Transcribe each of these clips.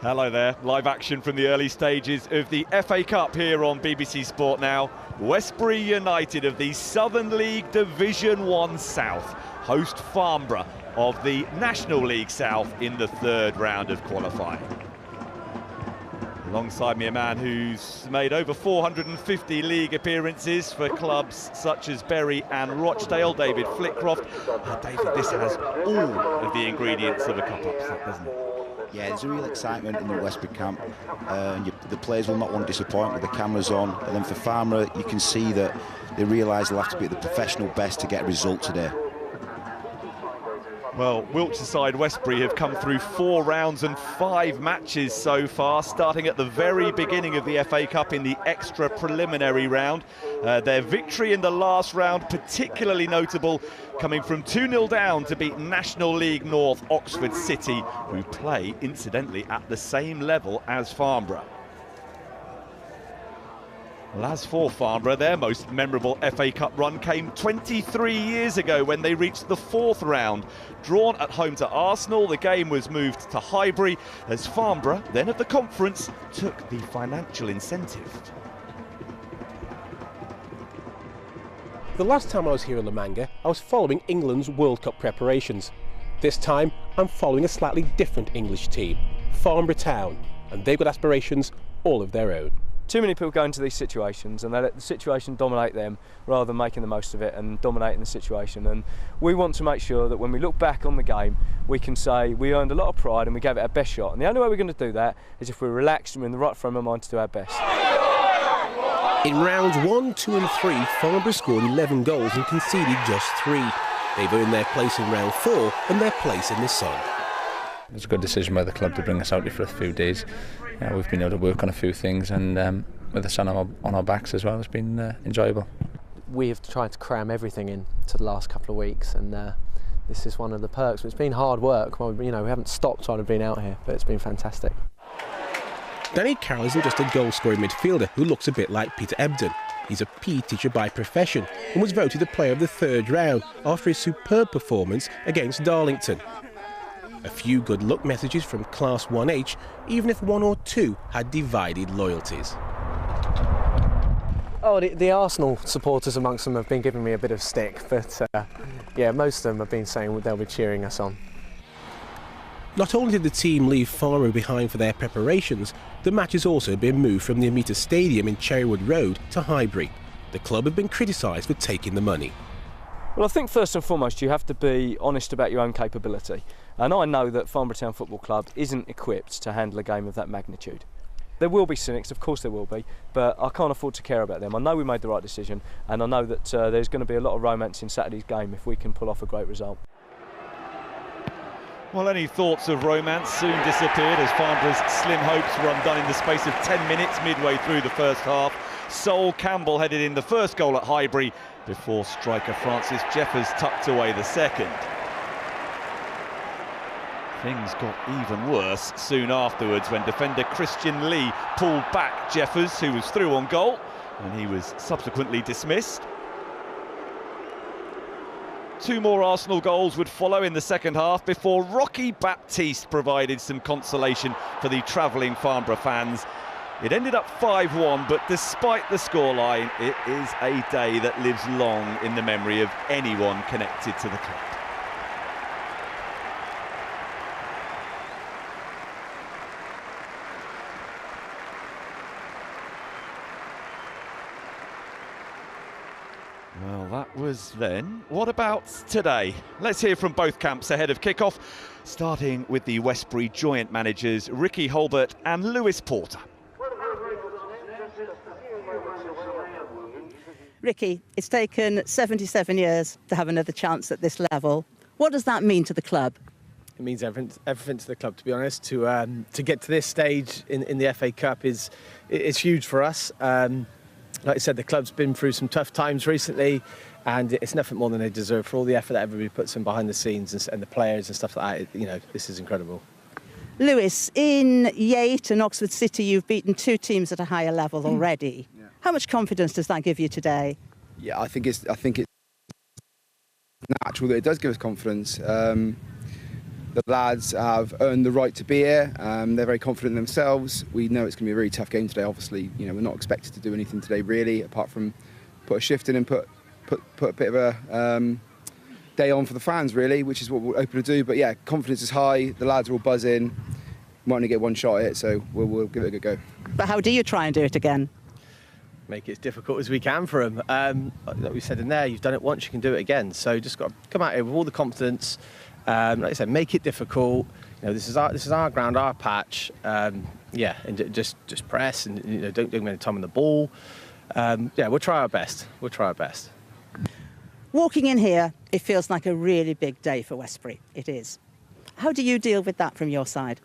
Hello there, live action from the early stages of the FA Cup here on BBC Sport now. Westbury United of the Southern League Division 1 South host Farnborough of the National League South in the third round of qualifying. Alongside me a man who's made over 450 league appearances for clubs such as Bury and Rochdale, David Flitcroft. David, this has all of the ingredients of a cup upset, doesn't it? Yeah, there's a real excitement in the Westbury camp. The players will not want to disappoint with the cameras on. And then for Farnborough, you can see that they realise they'll have to be at the professional best to get a result today. Well, Wiltshire side Westbury have come through 4 rounds and 5 matches so far, starting at the very beginning of the FA Cup in the extra preliminary round. Their victory in the last round particularly notable, coming from 2-0 down to beat National League North Oxford City, who play, incidentally, at the same level as Farnborough. Well, as for Farnborough, their most memorable FA Cup run came 23 years ago when they reached the 4th round. Drawn at home to Arsenal, the game was moved to Highbury as Farnborough, then of the conference, took the financial incentive. The last time I was here in La Manga, I was following England's World Cup preparations. This time, I'm following a slightly different English team, Farnborough Town, and they've got aspirations all of their own. Too many people go into these situations and they let the situation dominate them rather than making the most of it and dominating the situation. And we want to make sure that when we look back on the game, we can say we earned a lot of pride and we gave it our best shot. And the only way we're going to do that is if we're relaxed and we're in the right frame of mind to do our best. In rounds 1, 2 and 3, Farnborough scored 11 goals and conceded just 3. They've earned their place in round 4 and their place in the sun. It was a good decision by the club to bring us out here for a few days. We've been able to work on a few things, and with the sun on our backs as well, it's been enjoyable. We have tried to cram everything in to the last couple of weeks, and this is one of the perks. It's been hard work. Well, we haven't stopped trying to be out here, but it's been fantastic. Danny Carroll isn't just a goal-scoring midfielder who looks a bit like Peter Ebdon. He's a PE teacher by profession and was voted the player of the third round after his superb performance against Darlington. A few good luck messages from Class 1H, even if 1 or 2 had divided loyalties. Oh, the Arsenal supporters amongst them have been giving me a bit of stick, but yeah, most of them have been saying they'll be cheering us on. Not only did the team leave Farnborough behind for their preparations, the match has also been moved from the Amita Stadium in Cherrywood Road to Highbury. The club have been criticised for taking the money. Well, I think first and foremost you have to be honest about your own capability. And I know that Farnborough Town Football Club isn't equipped to handle a game of that magnitude. There will be cynics, of course there will be, but I can't afford to care about them. I know we made the right decision, and I know that there's going to be a lot of romance in Saturday's game if we can pull off a great result. Well, any thoughts of romance soon disappeared as Farnborough's slim hopes were undone in the space of 10 minutes midway through the first half. Sol Campbell headed in the first goal at Highbury before striker Francis Jeffers tucked away the second. Things got even worse soon afterwards when defender Christian Lee pulled back Jeffers, who was through on goal, and he was subsequently dismissed. 2 more Arsenal goals would follow in the second half before Rocky Baptiste provided some consolation for the travelling Farnborough fans. It ended up 5-1, but despite the scoreline, it is a day that lives long in the memory of anyone connected to the club. Well, that was then. What about today? Let's hear from both camps ahead of kickoff, starting with the Westbury joint managers Ricky Holbert and Lewis Porter. Ricky, it's taken 77 years to have another chance at this level. What does that mean to the club? It means everything to the club, to be honest. To get to this stage in the FA Cup is huge for us. Like I said, the club's been through some tough times recently, and it's nothing more than they deserve for all the effort that everybody puts in behind the scenes and the players and stuff like that. This is incredible. Lewis, in Yate and Oxford City, you've beaten 2 teams at a higher level already. Yeah. How much confidence does that give you today? Yeah, I think it's natural that it does give us confidence. The lads have earned the right to be here. They're very confident in themselves. We know it's going to be a really tough game today. Obviously, you know, we're not expected to do anything today really, apart from put a shift in and put a bit of a day on for the fans really, which is what we're open to do. But yeah, confidence is high. The lads are all buzzing. Might only get one shot at it, so we'll give it a good go. But how do you try and do it again? Make it as difficult as we can for them. Like we said in there, you've done it once, you can do it again. So just got to come out here with all the confidence. Like I said, make it difficult. You know, this is our ground, our patch. Yeah, and just press and, you know, don't many time on the ball. Yeah, we'll try our best. We'll try our best. Walking in here, it feels like a really big day for Westbury. It is. How do you deal with that from your side?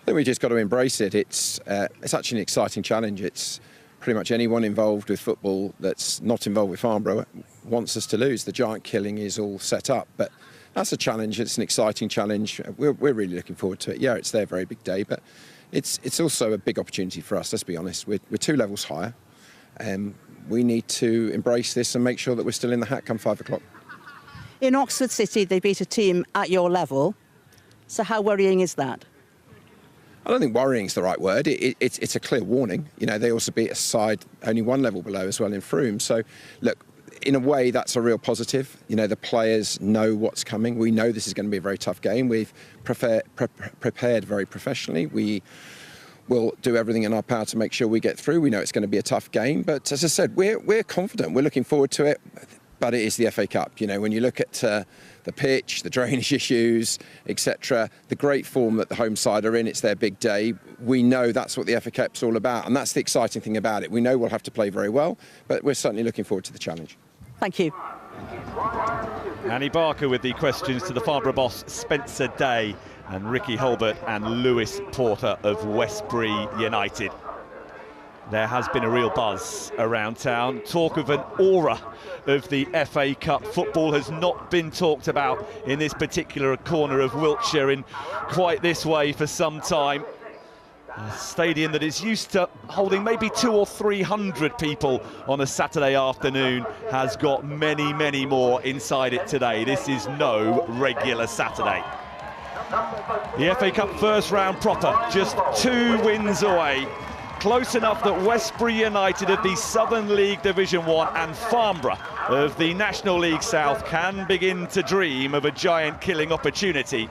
I think we just got to embrace it. It's actually an exciting challenge. It's pretty much anyone involved with football that's not involved with Farnborough wants us to lose. The giant killing is all set up, but that's a challenge. It's an exciting challenge. We're really looking forward to it. Yeah, it's their very big day, but it's also a big opportunity for us. Let's be honest. We're 2 levels higher. We need to embrace this and make sure that we're still in the hat come 5 o'clock. In Oxford City, they beat a team at your level. So how worrying is that? I don't think worrying is the right word. It's a clear warning. You know, they also beat a side only 1 level below as well in Frome. So, look, in a way, that's a real positive. You know, the players know what's coming. We know this is going to be a very tough game. We've prepared very professionally. We will do everything in our power to make sure we get through. We know it's going to be a tough game. But as I said, we're confident. We're looking forward to it. But it is the FA Cup. You know, when you look at the pitch, the drainage issues, etc., the great form that the home side are in, it's their big day. We know that's what the FA Cup's all about, and that's the exciting thing about it. We know we'll have to play very well, but we're certainly looking forward to the challenge. Thank you. Annie Barker with the questions to the Farnborough boss, Spencer Day, and Ricky Holbert and Lewis Porter of Westbury United. There has been a real buzz around town. Talk of an aura of the FA Cup. Football has not been talked about in this particular corner of Wiltshire in quite this way for some time. A stadium that is used to holding maybe 200 or 300 people on a Saturday afternoon has got many, many more inside it today. This is no regular Saturday. The FA Cup first round proper, just 2 wins away. Close enough that Westbury United of the Southern League Division 1 and Farnborough of the National League South can begin to dream of a giant killing opportunity.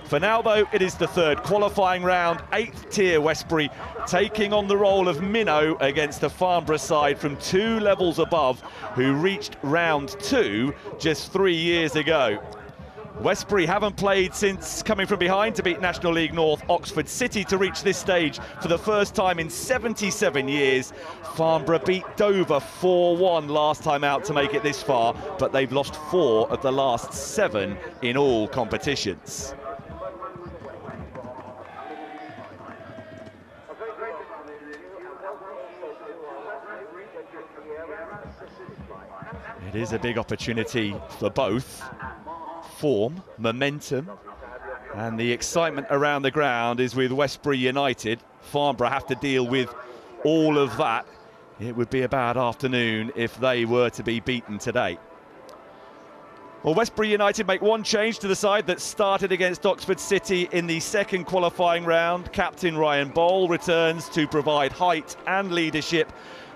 For now, though, it is the 3rd qualifying round, 8th tier Westbury taking on the role of minnow against the Farnborough side from 2 levels above, who reached round 2 just 3 years ago. Westbury haven't played since coming from behind to beat National League North Oxford City to reach this stage for the first time in 77 years. Farnborough beat Dover 4-1 last time out to make it this far, but they've lost 4 of the last 7 in all competitions. It is a big opportunity for both. Form, momentum, and the excitement around the ground is with Westbury United. Farnborough have to deal with all of that. It would be a bad afternoon if they were to be beaten today. Well, Westbury United make one change to the side that started against Oxford City in the 2nd qualifying round. Captain Ryan Bowl returns to provide height and leadership.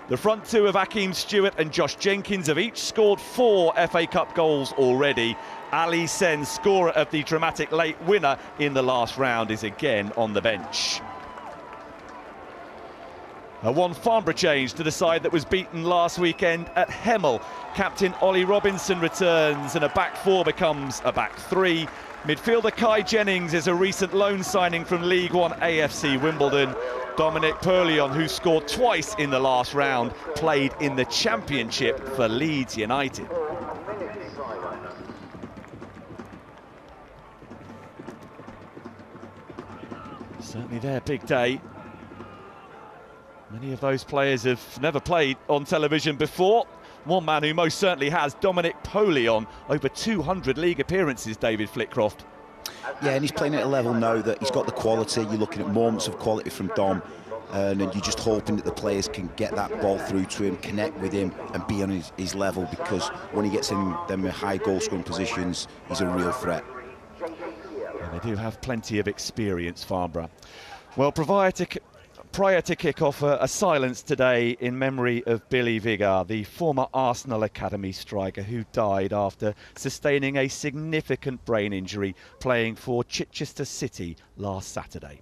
The front 2 of Akeem Stewart and Josh Jenkins have each scored 4 FA Cup goals already. Ali Sen, scorer of the dramatic late winner in the last round, is again on the bench. A one Farnborough change to the side that was beaten last weekend at Hemel. Captain Ollie Robinson returns and a back 4 becomes a back 3. Midfielder Kai Jennings is a recent loan signing from League One AFC Wimbledon. Dominic Perlion, who scored twice in the last round, played in the Championship for Leeds United. Certainly their big day. Many of those players have never played on television before. One man who most certainly has, Dominic Perlion, over 200 league appearances, David Flitcroft. Yeah, and he's playing at a level now that he's got the quality. You're looking at moments of quality from Dom, and you're just hoping that the players can get that ball through to him, connect with him and be on his level, because when he gets in them high goal scoring positions, he's a real threat. And They do have plenty of experience, Farnborough. Well, prior to kick-off, a silence today in memory of Billy Viggar, the former Arsenal Academy striker who died after sustaining a significant brain injury playing for Chichester City last Saturday.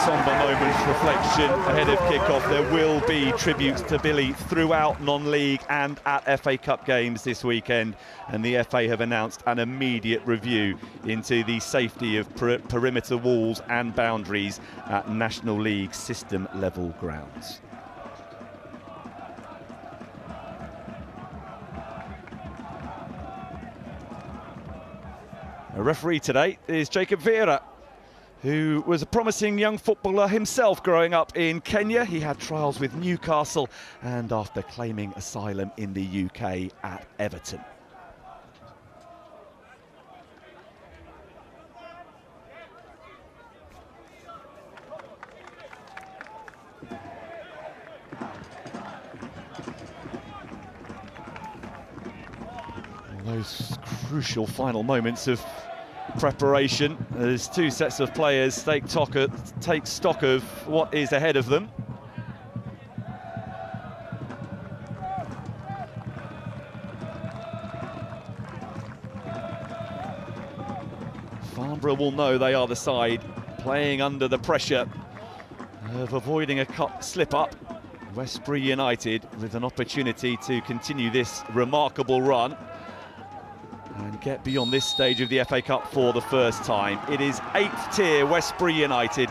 Somber moment's reflection ahead of kick-off. There will be tributes to Billy throughout non-league and at FA Cup games this weekend, and the FA have announced an immediate review into the safety of perimeter walls and boundaries at National League system level grounds. A referee today is Jacob Vera, who was a promising young footballer himself growing up in Kenya. He had trials with Newcastle and after claiming asylum in the UK at Everton. Those crucial final moments of preparation as two sets of players take stock of what is ahead of them. Farnborough will know they are the side playing under the pressure of avoiding a slip-up. Westbury United with an opportunity to continue this remarkable run and get beyond this stage of the FA Cup for the first time. It is 8th tier Westbury United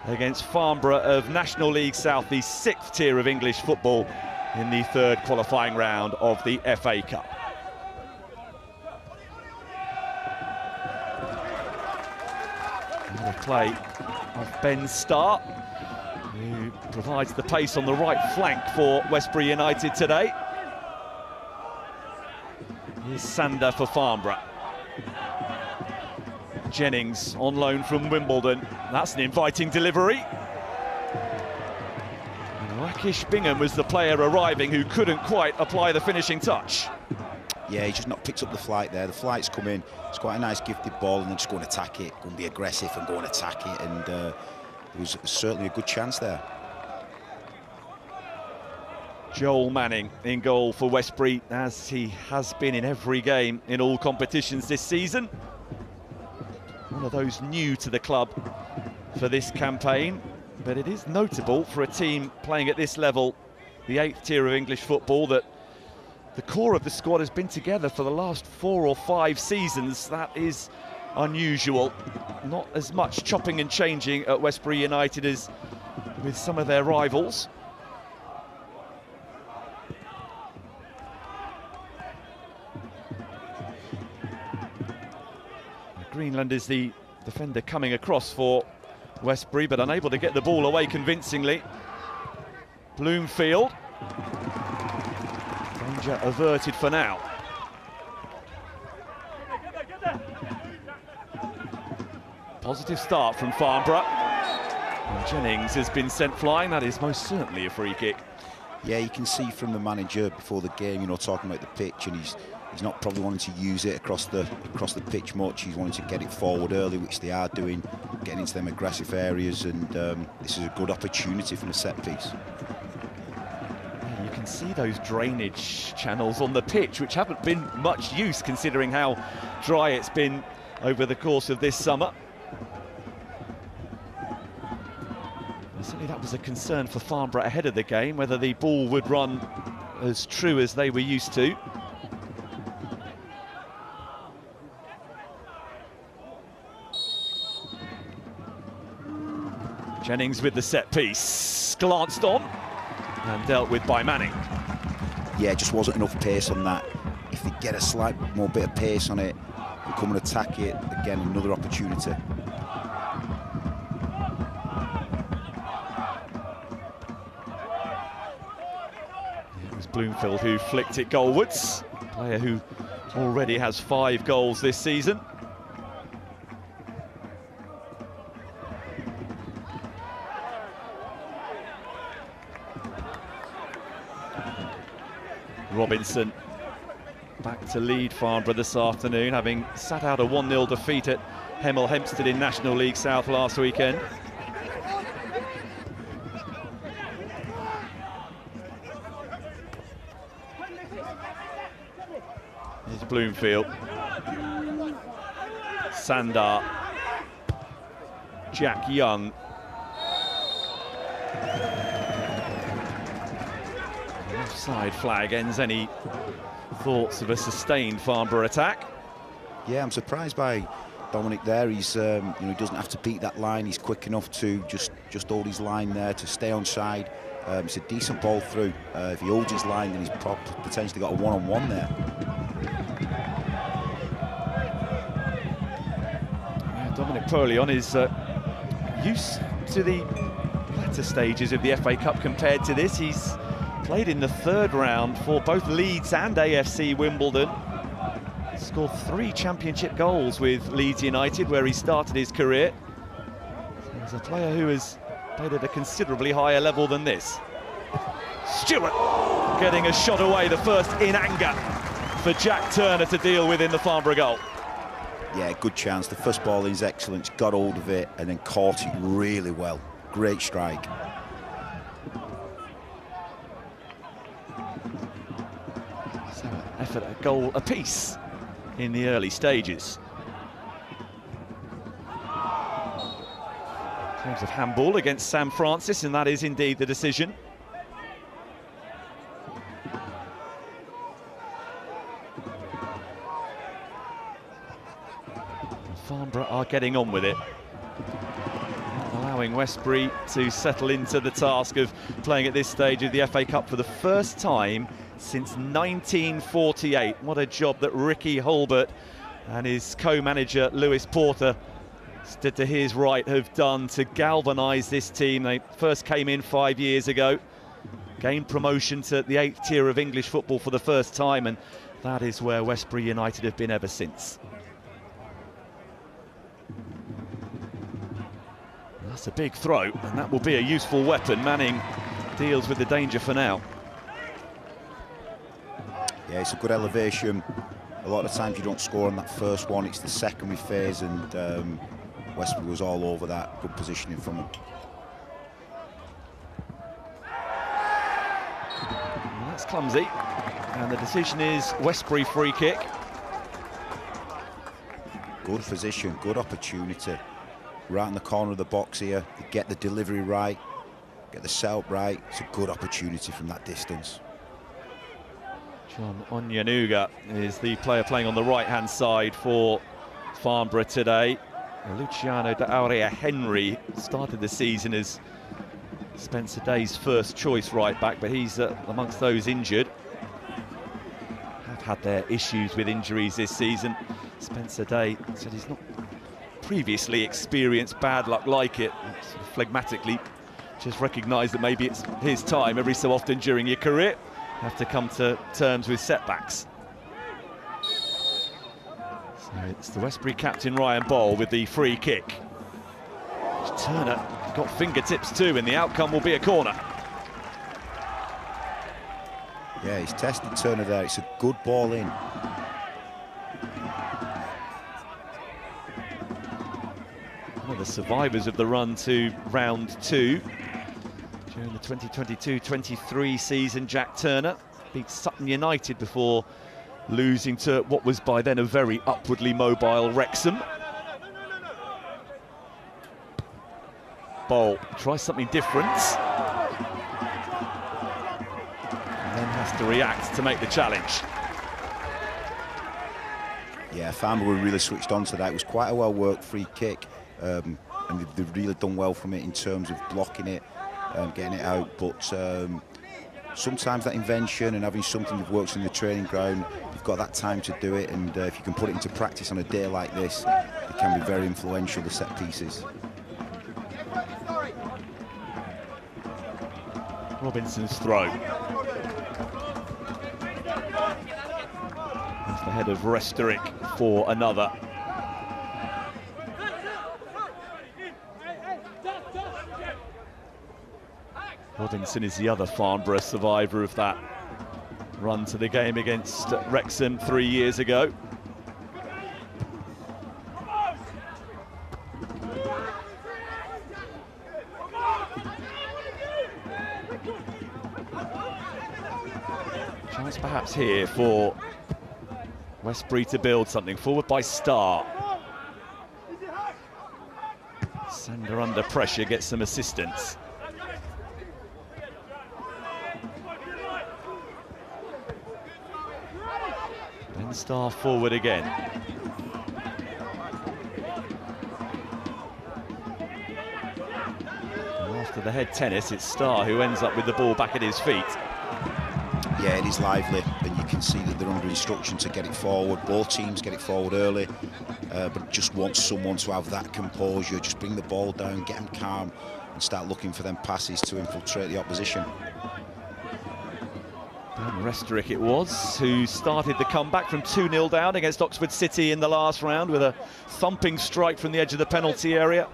against Farnborough of National League South, the 6th tier of English football in the 3rd qualifying round of the FA Cup. And the play of Ben Starr, who provides the pace on the right flank for Westbury United today. Here's Sander for Farnborough. Jennings on loan from Wimbledon. That's an inviting delivery. And Rakesh Bingham was the player arriving who couldn't quite apply the finishing touch. Yeah, he's just not picked up the flight there. The flight's come in. It's quite a nice gifted ball and then just go and attack it, go and be aggressive and go and attack it. And there was certainly a good chance there. Joel Manning in goal for Westbury, as he has been in every game in all competitions this season. One of those new to the club for this campaign, but it is notable for a team playing at this level, the 8th tier of English football, that the core of the squad has been together for the last 4 or 5 seasons. That is unusual. Not as much chopping and changing at Westbury United as with some of their rivals. Greenland is the defender coming across for Westbury, but unable to get the ball away convincingly. Bloomfield. Danger averted for now. Positive start from Farnborough. And Jennings has been sent flying. That is most certainly a free kick. Yeah, you can see from the manager before the game, you know, talking about the pitch, and he's not probably wanting to use it across the pitch much. He's wanting to get it forward early, which they are doing, getting into them aggressive areas, and this is a good opportunity from a set piece. Yeah, you can see those drainage channels on the pitch, which haven't been much use considering how dry it's been over the course of this summer. And certainly that was a concern for Farnborough ahead of the game, whether the ball would run as true as they were used to. Jennings with the set piece, glanced on and dealt with by Manning. Yeah, just wasn't enough pace on that. If they get a slight more bit of pace on it and come and attack it, again, another opportunity. It was Bloomfield who flicked it goalwards, a player who already has 5 goals this season. Robinson back to lead Farnborough this afternoon, having sat out a 1-0 defeat at Hemel Hempstead in National League South last weekend. Here's Bloomfield. Sandar. Jack Young. Offside flag ends any thoughts of a sustained Farnborough attack. Yeah, I'm surprised by Dominic there. He's, he doesn't have to beat that line. He's quick enough to just hold his line there to stay on side. It's a decent ball through. If he holds his line, then he's potentially got a one-on-one there. Yeah, Dominic Perleon is used to the latter stages of the FA Cup compared to this. He's played in the 3rd round for both Leeds and AFC Wimbledon. Scored 3 championship goals with Leeds United, where he started his career. So he's a player who has played at a considerably higher level than this. Stewart getting a shot away, the first in anger for Jack Turner to deal with in the Farnborough goal. Yeah, good chance. The first ball is excellent. Got hold of it and then caught it really well. Great strike. So effort a goal apiece in the early stages. In terms of handball against Sam Francis, and that is indeed the decision. Farnborough are getting on with it, allowing Westbury to settle into the task of playing at this stage of the FA Cup for the first time since 1948. What a job that Ricky Hulbert and his co-manager Lewis Porter stood to his right have done to galvanise this team. They first came in 5 years ago, gained promotion to the 8th tier of English football for the first time, and that is where Westbury United have been ever since. That's a big throw, and that will be a useful weapon. Manning deals with the danger for now. Yeah, it's a good elevation. A lot of times you don't score on that first one, it's the secondary phase, and Westbury was all over that. Good positioning from him. Well, that's clumsy, and the decision is Westbury free kick. Good position, good opportunity. Right in the corner of the box here, to get the delivery right, get the setup right. It's a good opportunity from that distance. John Onyanuga is the player playing on the right-hand side for Farnborough today. Luciano de Aurea Henry started the season as Spencer Day's first choice right back, but he's amongst those injured. Have had their issues with injuries this season. Spencer Day said he's not previously experienced bad luck like it. Sort of phlegmatically just recognised that maybe it's his time. Every so often during your career, you have to come to terms with setbacks. So it's the Westbury captain Ryan Ball with the free kick. Turner got fingertips too, and the outcome will be a corner. Yeah, he's tested Turner there. It's a good ball in. One of the survivors of the run to round 2 during the 2022-23 season, Jack Turner beat Sutton United before losing to what was by then a very upwardly mobile Wrexham. Bowl tries something different. And then has to react to make the challenge. Yeah, Farnborough were really switched on to that. It was quite a well-worked free kick. And they've really done well from it in terms of blocking it, getting it out. But sometimes that invention and having something that works in the training ground, you've got that time to do it. And if you can put it into practice on a day like this, it can be very influential, the set pieces. Robinson's throw. That's the head of Westbury for another. Robinson is the other Farnborough survivor of that run to the game against Wrexham 3 years ago. Chance perhaps here for Westbury to build something. Forward by Starr. Sander under pressure, gets some assistance. Ben Starr forward again. And after the head tennis, it's Starr who ends up with the ball back at his feet. Yeah, it is lively, and you can see that they're under instruction to get it forward. Both teams get it forward early, but just want someone to have that composure, just bring the ball down, get them calm, and start looking for them passes to infiltrate the opposition. Ben Restorick it was who started the comeback from 2-0 down against Oxford City in the last round with a thumping strike from the edge of the penalty area.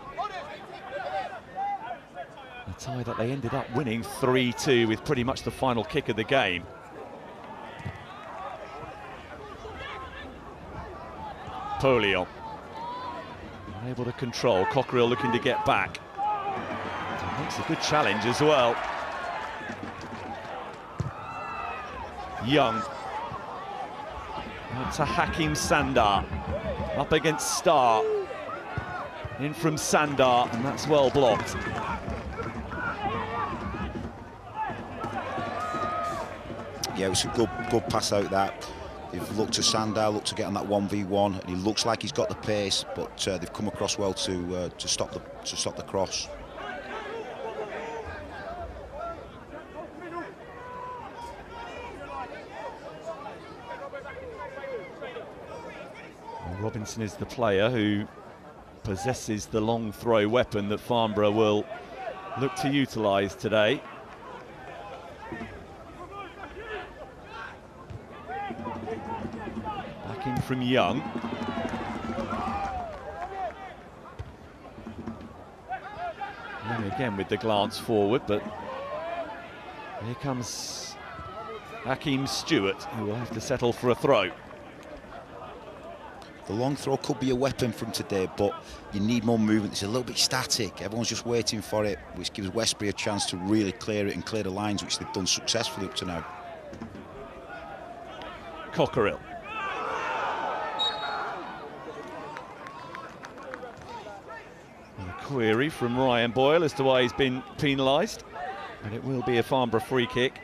A tie that they ended up winning 3-2 with pretty much the final kick of the game. Polion unable to control. Cockerill looking to get back. Makes a good challenge as well. Young out to Hakim Sandar, up against Starr, in from Sandar, and that's well blocked. Yeah, it was a good pass out that. They've looked to Sandar, looked to get on that 1v1, and he looks like he's got the pace, but they've come across well to stop the cross. Robinson is the player who possesses the long throw weapon that Farnborough will look to utilise today. Back in from Young. Young again with the glance forward, but here comes Hakim Stewart, who will have to settle for a throw. The long throw could be a weapon from today, but you need more movement. It's a little bit static. Everyone's just waiting for it, which gives Westbury a chance to really clear it and clear the lines, which they've done successfully up to now. Cockerill. A query from Ryan Boyle as to why he's been penalised, and it will be a Farnborough free kick.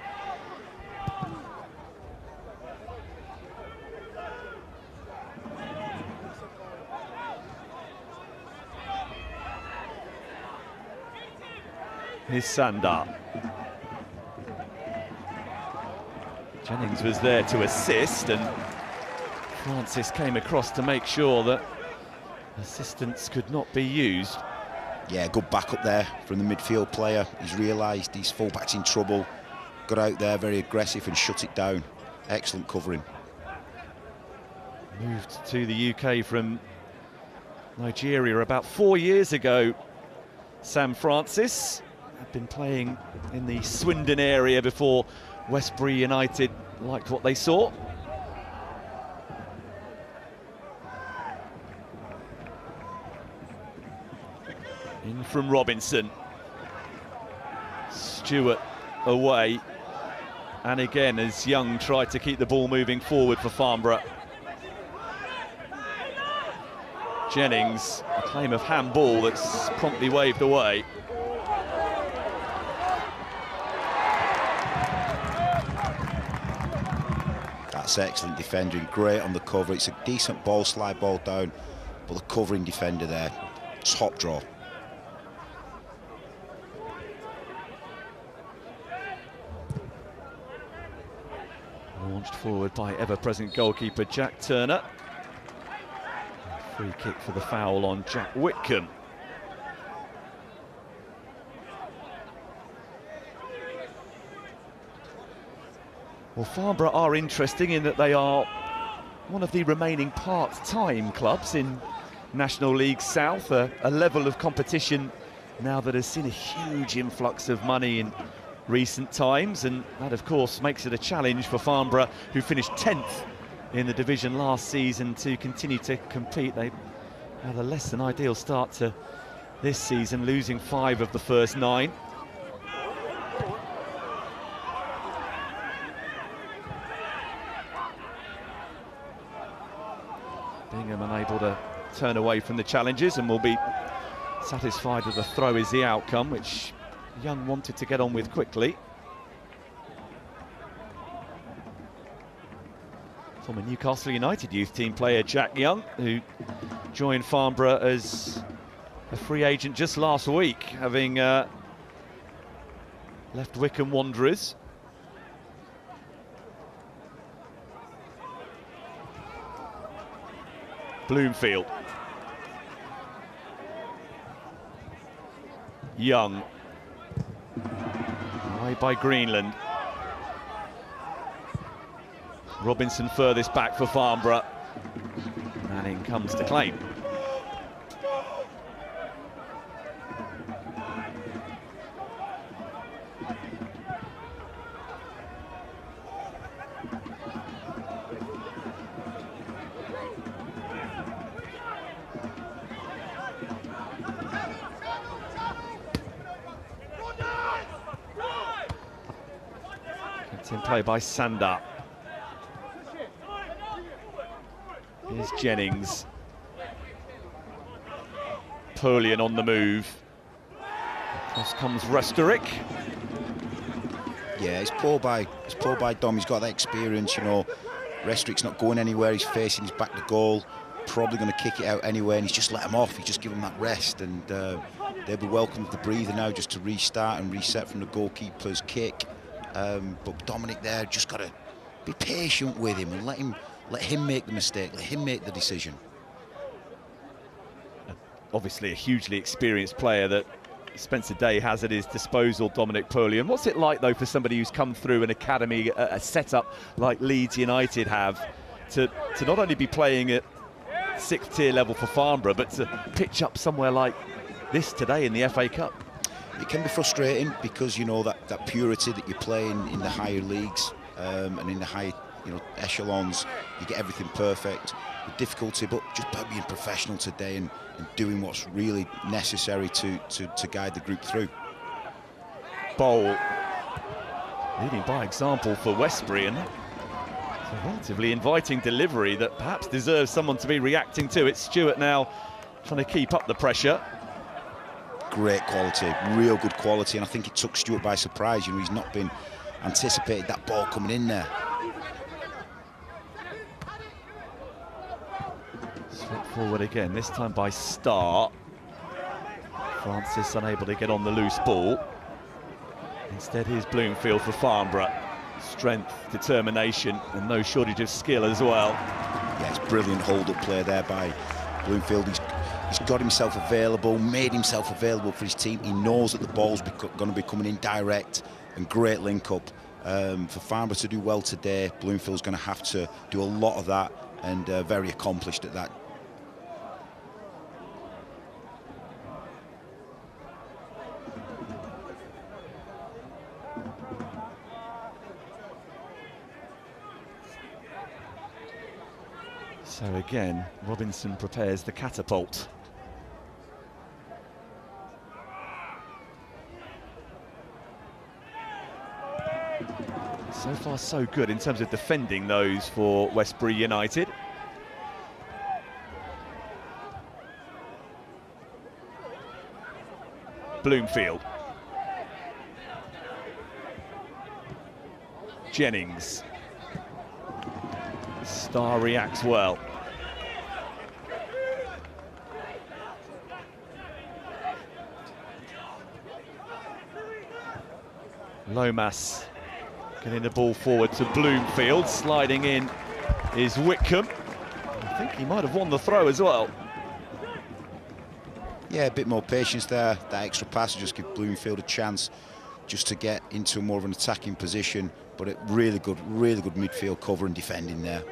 Here's Sandar. Jennings was there to assist, and Francis came across to make sure that assistance could not be used. Yeah, good backup there from the midfield player. He's realised his fullback's in trouble, got out there very aggressive and shut it down. Excellent covering. Moved to the UK from Nigeria about 4 years ago. Sam Francis had been playing in the Swindon area before Westbury United liked what they saw. In from Robinson. Stewart away. And again, as Young tried to keep the ball moving forward for Farnborough. Jennings, a claim of handball that's promptly waved away. That's excellent defending, great on the cover. It's a decent ball, slide ball down, but the covering defender there, top draw. Launched forward by ever-present goalkeeper Jack Turner. Free kick for the foul on Jack Whitcomb. Well, Farnborough are interesting in that they are one of the remaining part-time clubs in National League South, a level of competition now that has seen a huge influx of money in recent times, and that of course makes it a challenge for Farnborough, who finished 10th in the division last season, to continue to compete. They had a less than ideal start to this season, losing 5 of the first 9. Bingham unable to turn away from the challenges and will be satisfied with the throw is the outcome, which Young wanted to get on with quickly. Former Newcastle United youth team player Jack Young, who joined Farnborough as a free agent just last week, having left Wycombe Wanderers. Bloomfield. Young. Away by Greenland. Robinson furthest back for Farnborough. Manning comes to claim. In play by Sanda. Here's Jennings. Purlian on the move. Across comes Restorick. Yeah, it's poor by Dom. He's got that experience, you know. Restorick's not going anywhere. He's facing his back to goal. Probably going to kick it out anyway, and he's just let him off. He's just given him that rest, and they'll be welcome with the breather now, just to restart and reset from the goalkeeper's kick. But Dominic there just got to be patient with him and let him make the mistake, let him make the decision. Obviously a hugely experienced player that Spencer Day has at his disposal, Dominic Purlian. What's it like though for somebody who's come through an academy, a setup like Leeds United have, to not only be playing at 6th tier level for Farnborough, but to pitch up somewhere like this today in the FA Cup? It can be frustrating because, you know, that purity that you play in the higher leagues and in the high, you know, echelons, you get everything perfect. The difficulty, but just by being professional today and doing what's really necessary to guide the group through. Bowl leading by example for Westbury, and it's a relatively inviting delivery that perhaps deserves someone to be reacting to. It's Stewart now trying to keep up the pressure. Great quality, real good quality, and I think it took Stewart by surprise. You know, he's not been anticipated that ball coming in there. Slip forward again, this time by Starr. Francis unable to get on the loose ball. Instead, here's Bloomfield for Farnborough. Strength, determination, and no shortage of skill as well. Yeah, it's brilliant hold-up play there by Bloomfield. He's got himself available, made himself available for his team. He knows that the ball's going to be coming in direct, and great link-up. For Farnborough to do well today, Bloomfield's going to have to do a lot of that, and very accomplished at that. So again, Robinson prepares the catapult. So far so good in terms of defending those for Westbury United. Bloomfield. Jennings. Star reacts well. Lomas getting the ball forward to Bloomfield. Sliding in is Whitcomb. I think he might have won the throw as well. Yeah, a bit more patience there. That extra pass will just give Bloomfield a chance just to get into more of an attacking position. But it really good midfield cover and defending there.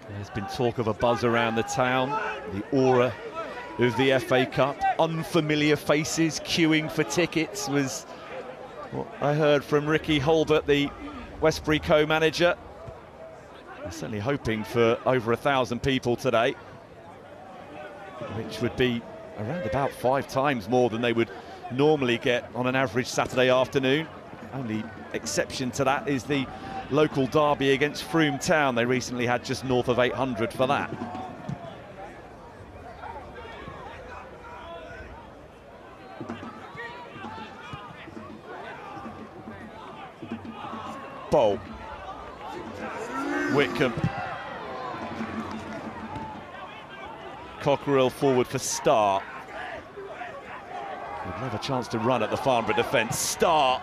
There's been talk of a buzz around the town, the aura of the FA Cup. Unfamiliar faces queuing for tickets was what I heard from Ricky Holbert, the Westbury co-manager. They're certainly hoping for over 1,000 people today, which would be around about 5 times more than they would normally get on an average Saturday afternoon. Only exception to that is the local derby against Frome Town. They recently had just north of 800 for that. Bowl. Whitcomb. Cockerill forward for Starr. Would have a chance to run at the Farnborough defence. Starr.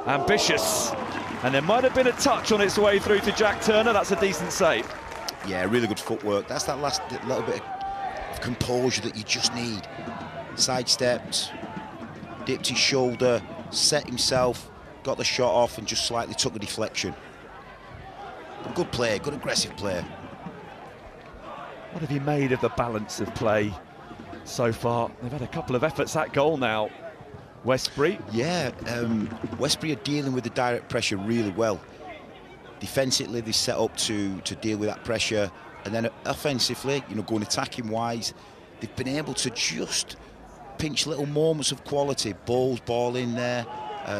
Ambitious. And there might have been a touch on its way through to Jack Turner. That's a decent save. Yeah, really good footwork. That's that last little bit of composure that you just need. Sidestepped, dipped his shoulder, set himself, got the shot off and just slightly took the deflection. But good play, good aggressive play. What have you made of the balance of play so far? They've had a couple of efforts at goal now. Westbury. Yeah, Westbury are dealing with the direct pressure really well. Defensively, they set up to deal with that pressure, and then offensively, you know, going attacking wise, they've been able to just pinch little moments of quality. Ball in there.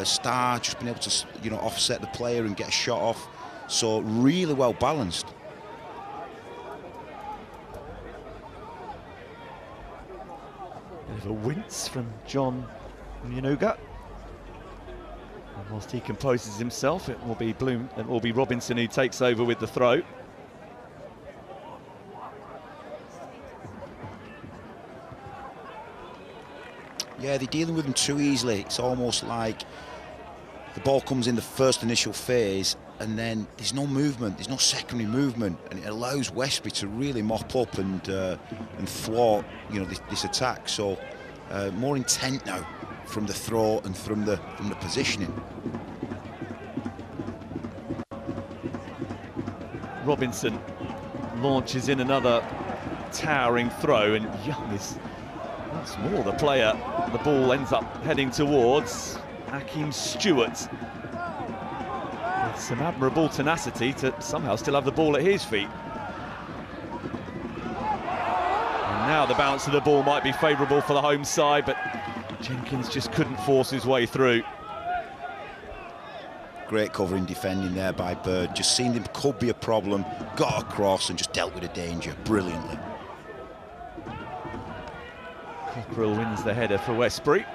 Starr just been able to, you know, offset the player and get a shot off. So really well balanced. Bit of a wince from John Munuga. And whilst he composes himself, it will be Robinson who takes over with the throw. Yeah, they're dealing with them too easily. It's almost like the ball comes in the first initial phase and then there's no movement, there's no secondary movement, and it allows Westbury to really mop up and thwart, you know, this attack. So more intent now from the throw and from the positioning. Robinson launches in another towering throw, and Young is once more the player the ball ends up heading towards. Akeem Stewart with some admirable tenacity to somehow still have the ball at his feet. And now the bounce of the ball might be favourable for the home side, but Jenkins just couldn't force his way through. Great covering defending there by Bird. Just seen him could be a problem, got across and just dealt with the danger brilliantly. Cockerill wins the header for Westbury.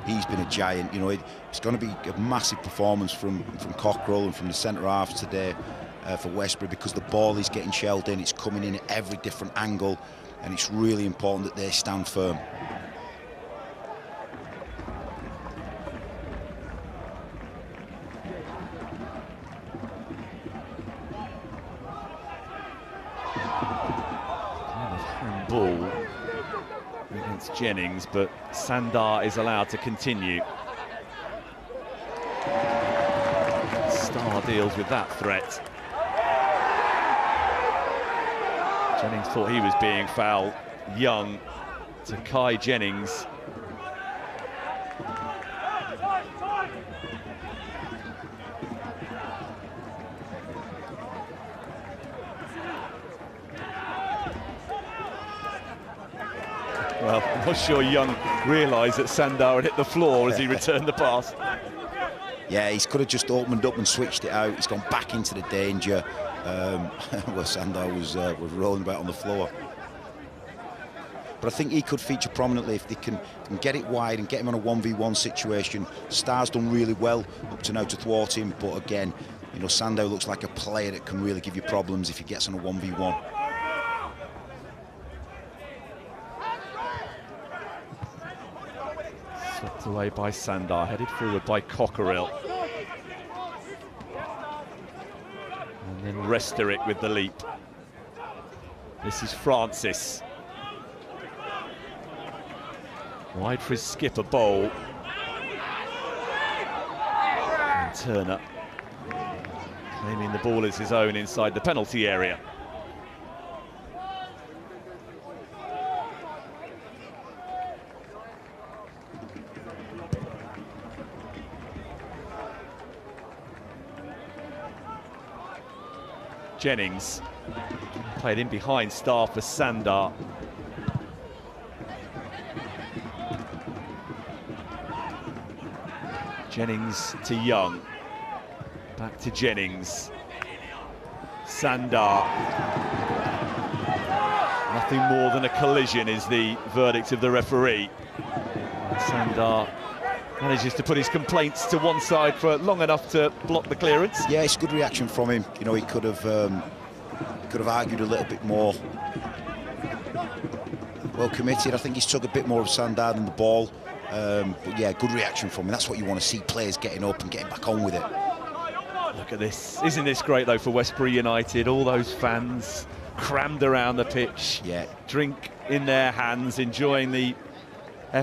He's been a giant, you know. It's going to be a massive performance from Cockerill and from the centre halves today for Westbury, because the ball is getting shelled in, it's coming in at every different angle, and it's really important that they stand firm. Ball against Jennings, but Sandar is allowed to continue. Starr deals with that threat. Jennings thought he was being fouled. Young to Kai Jennings. Well, I'm not sure Young realised that Sandar had hit the floor as he returned the pass. Yeah, he could have just opened up and switched it out. He's gone back into the danger where Sandar was rolling about on the floor. But I think he could feature prominently if they can get it wide and get him on a 1v1 situation. Star's done really well up to now to thwart him, but again, you know, Sandow looks like a player that can really give you problems if he gets on a 1v1. Swept away by Sandar, headed forward by Cockerill. And then Resterick with the leap. This is Francis. Wide for his skipper, Bowl. And Turner claiming the ball as his own inside the penalty area. Jennings played in behind Star for Sandar. Jennings to Young, back to Jennings. Sandar. Nothing more than a collision is the verdict of the referee. Sandar manages to put his complaints to one side for long enough to block the clearance. Yeah, it's a good reaction from him. You know, he could have argued a little bit more. Well committed. I think he's took a bit more of Sandar than the ball. But yeah, good reaction from him. That's what you want to see, players getting up and getting back on with it. Look at this. Isn't this great, though, for Westbury United? All those fans crammed around the pitch. Yeah. Drink in their hands, enjoying the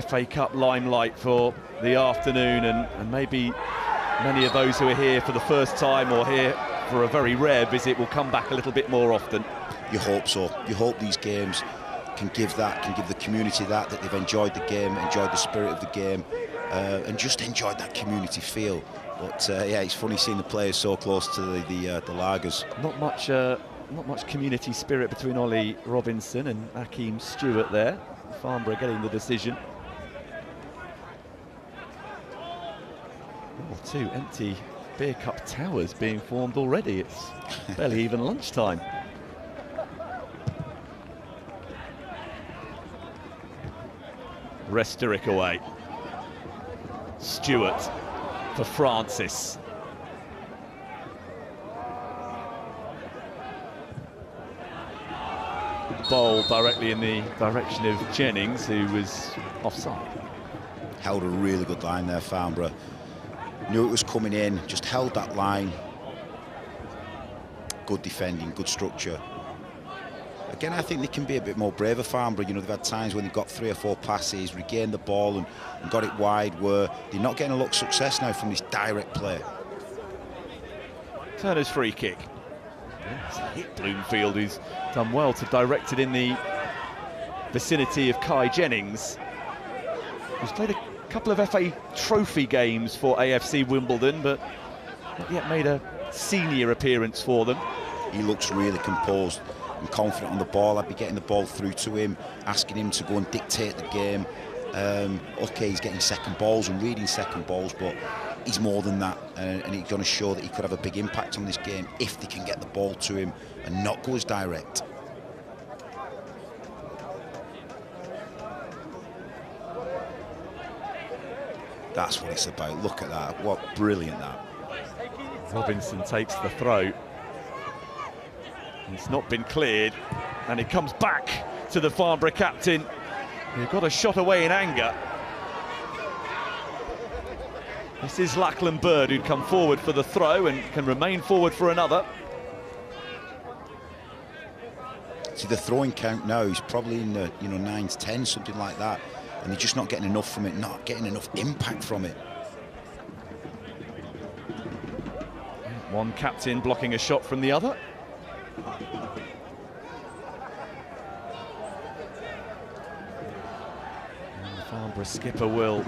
FA Cup limelight for the afternoon. And maybe many of those who are here for the first time or here for a very rare visit will come back a little bit more often. You hope so. You hope these games can give the community that they've enjoyed the game, enjoyed the spirit of the game, and just enjoyed that community feel. But yeah, it's funny seeing the players so close to the lagers. Not much community spirit between Ollie Robinson and Akeem Stewart there. Farnborough getting the decision. Oh, 2 empty beer cup towers being formed already. It's barely even lunchtime. Resterick away. Stewart for Francis. Bowl directly in the direction of Jennings, who was offside. Held a really good line there, Farnborough. Knew it was coming in, just held that line. Good defending, good structure. Again, I think they can be a bit more braver, Farnborough. You know, they've had times when they've got 3 or 4 passes, regained the ball and got it wide, where they're not getting a lot of success now from this direct play. Turner's free kick. Yes, hit Bloomfield, who's done well to direct it in the vicinity of Kai Jennings, who's played a couple of FA Trophy games for AFC Wimbledon, but not yet made a senior appearance for them. He looks really composed and confident on the ball. I'd be getting the ball through to him, asking him to go and dictate the game. Okay, he's getting second balls and reading second balls, but he's more than that, and he's going to show that he could have a big impact on this game if they can get the ball to him and not go as direct. That's what it's about. Look at that. What brilliant that. Robinson takes the throw. It's not been cleared, and it comes back to the Farnborough captain, who got a shot away in anger. This is Lachlan Bird, who'd come forward for the throw and can remain forward for another. See, the throwing count now is probably in the 9 to 10, something like that, and they're just not getting enough from it, not getting enough impact from it. One captain blocking a shot from the other. And the Farnborough skipper will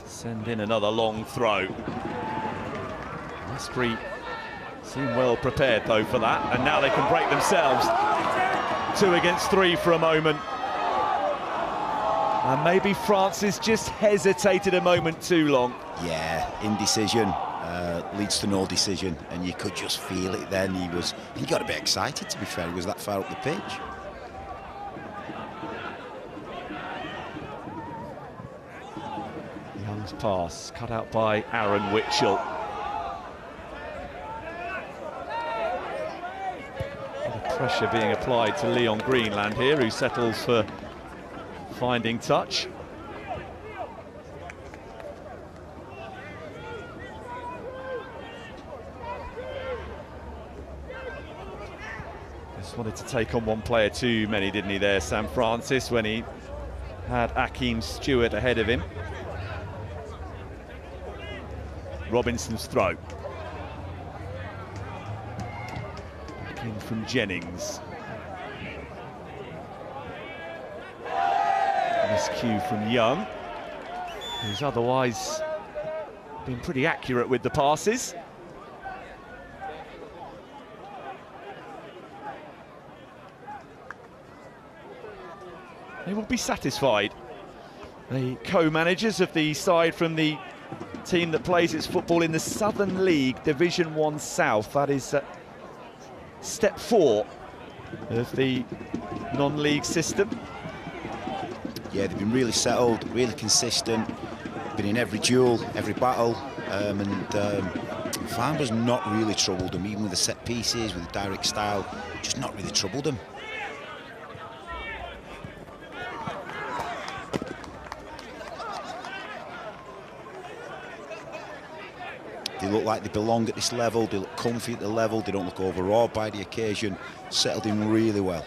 send in another long throw. Westbury seem well prepared though for that, and now they can break themselves. 2 against 3 for a moment. And maybe Francis just hesitated a moment too long. Yeah, indecision leads to no decision, and you could just feel it then. He got a bit excited, to be fair. He was that far up the pitch. Young's pass cut out by Aaron Witchell. Pressure being applied to Leon Greenland here, who settles for finding touch. Just wanted to take on one player too many, didn't he there, Sam Francis, when he had Akeem Stewart ahead of him. Robinson's throw. In from Jennings. Miscue from Young, who's otherwise been pretty accurate with the passes. They will be satisfied. The co-managers of the side from the team that plays its football in the Southern League, Division 1 South. That is step 4 of the non-league system. Yeah, they've been really settled, really consistent, been in every duel, every battle, and Farnborough's not really troubled them, even with the set pieces, with the direct style, just not really troubled them. They look like they belong at this level, they look comfy at the level, they don't look overawed by the occasion, settled in really well.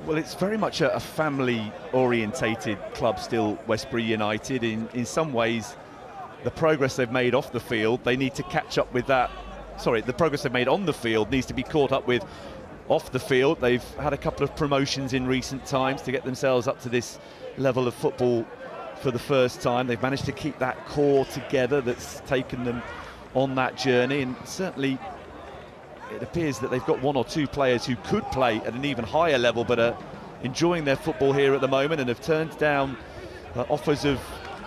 Well, it's very much a family-orientated club still, Westbury United. In some ways, the progress they've made off the field, they need to catch up with that. Sorry, the progress they've made on the field needs to be caught up with off the field. They've had a couple of promotions in recent times to get themselves up to this level of football for the first time. They've managed to keep that core together that's taken them on that journey, and certainly it appears that they've got one or two players who could play at an even higher level but are enjoying their football here at the moment and have turned down offers of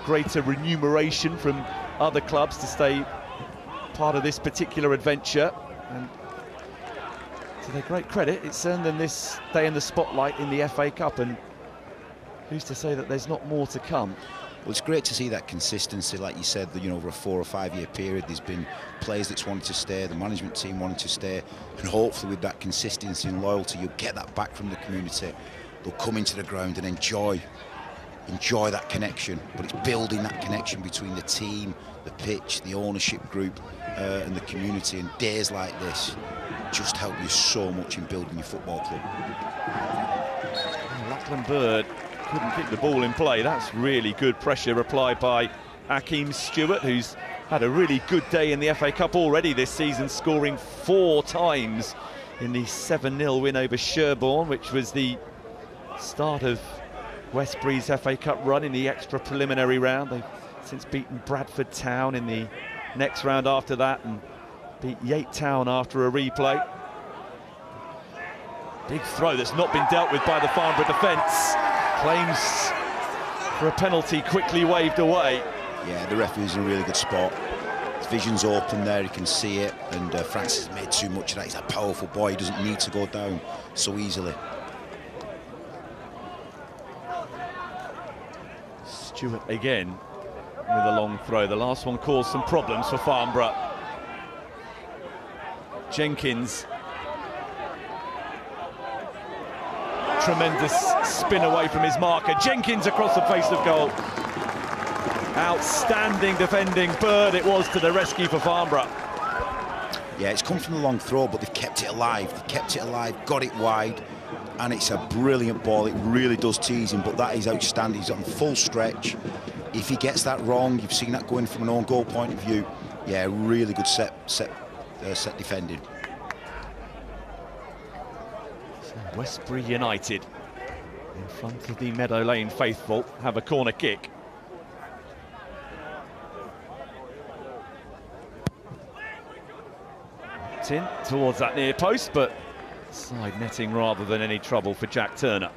greater remuneration from other clubs to stay part of this particular adventure. And to their great credit, it's earned them this day in the spotlight in the FA Cup, and who's to say that there's not more to come? Well, it's great to see that consistency, like you said, you know, over a 4 or 5 year period. There's been players that's wanted to stay, the management team wanted to stay, and hopefully with that consistency and loyalty, you'll get that back from the community. They'll come into the ground and enjoy that connection, but it's building that connection between the team, the pitch, the ownership group, and the community. And days like this just help you so much in building your football club. Lachlan Bird couldn't keep the ball in play. That's really good pressure applied by Akeem Stewart, who's had a really good day in the FA Cup already this season, scoring 4 times in the 7-0 win over Sherborne, which was the start of Westbury's FA Cup run in the extra preliminary round. They've since beaten Bradford Town in the next round after that, and beat Yate Town after a replay. Big throw that's not been dealt with by the Farnborough defence. Claims for a penalty quickly waved away. Yeah, the referee's in a really good spot. His vision's open there, he can see it, and Francis has made too much of that. He's a powerful boy, he doesn't need to go down so easily. Stewart again with a long throw. The last one caused some problems for Farnborough. Jenkins. Tremendous spin away from his marker. Jenkins across the face of goal. Outstanding defending. Bird it was to the rescue for Farnborough. Yeah, it's come from the long throw, but they've kept it alive. They've kept it alive, got it wide, and it's a brilliant ball. It really does tease him, but that is outstanding. He's on full stretch. If he gets that wrong, you've seen that going from an own goal point of view. Yeah, really good set defending. Westbury United in front of the Meadow Lane faithful have a corner kick. In towards that near post, but side netting rather than any trouble for Jack Turner.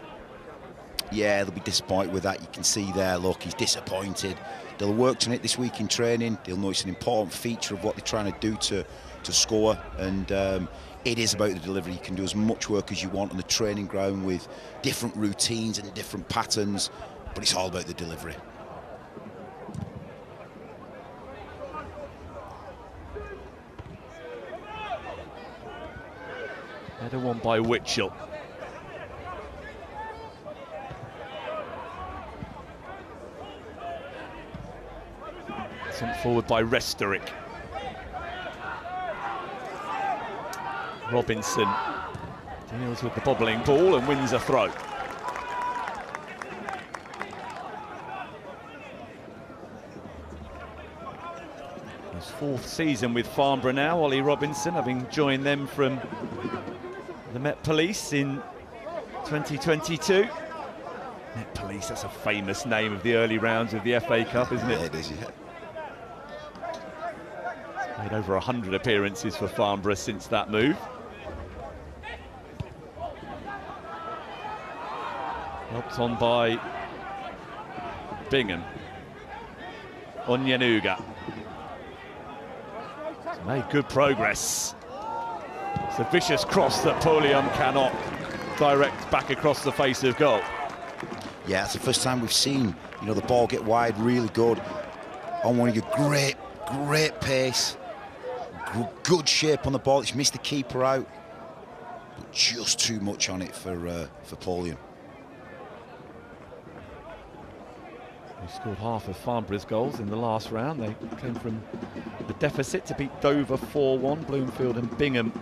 Yeah, they'll be disappointed with that. You can see there, look, he's disappointed. They'll have worked on it this week in training. They'll know it's an important feature of what they're trying to do to score. And it is about the delivery. You can do as much work as you want on the training ground with different routines and different patterns, but it's all about the delivery. Header won by Witchell. Sent forward by Restorick. Robinson deals with the bobbling ball and wins a throw. His 4th season with Farnborough now, Ollie Robinson, having joined them from the Met Police in 2022. Met Police, that's a famous name of the early rounds of the FA Cup, isn't it? Yeah, it is, yeah. Made over 100 appearances for Farnborough since that move. Helped on by Bingham. Onyenuga. Made good progress. It's a vicious cross that Polion cannot direct back across the face of goal. Yeah, it's the first time we've seen, you know, the ball get wide really good. On one of your great pace. Good shape on the ball. It's missed the keeper out, but just too much on it for Polion. They scored half of Farnborough's goals in the last round. They came from the deficit to beat Dover 4-1. Bloomfield and Bingham,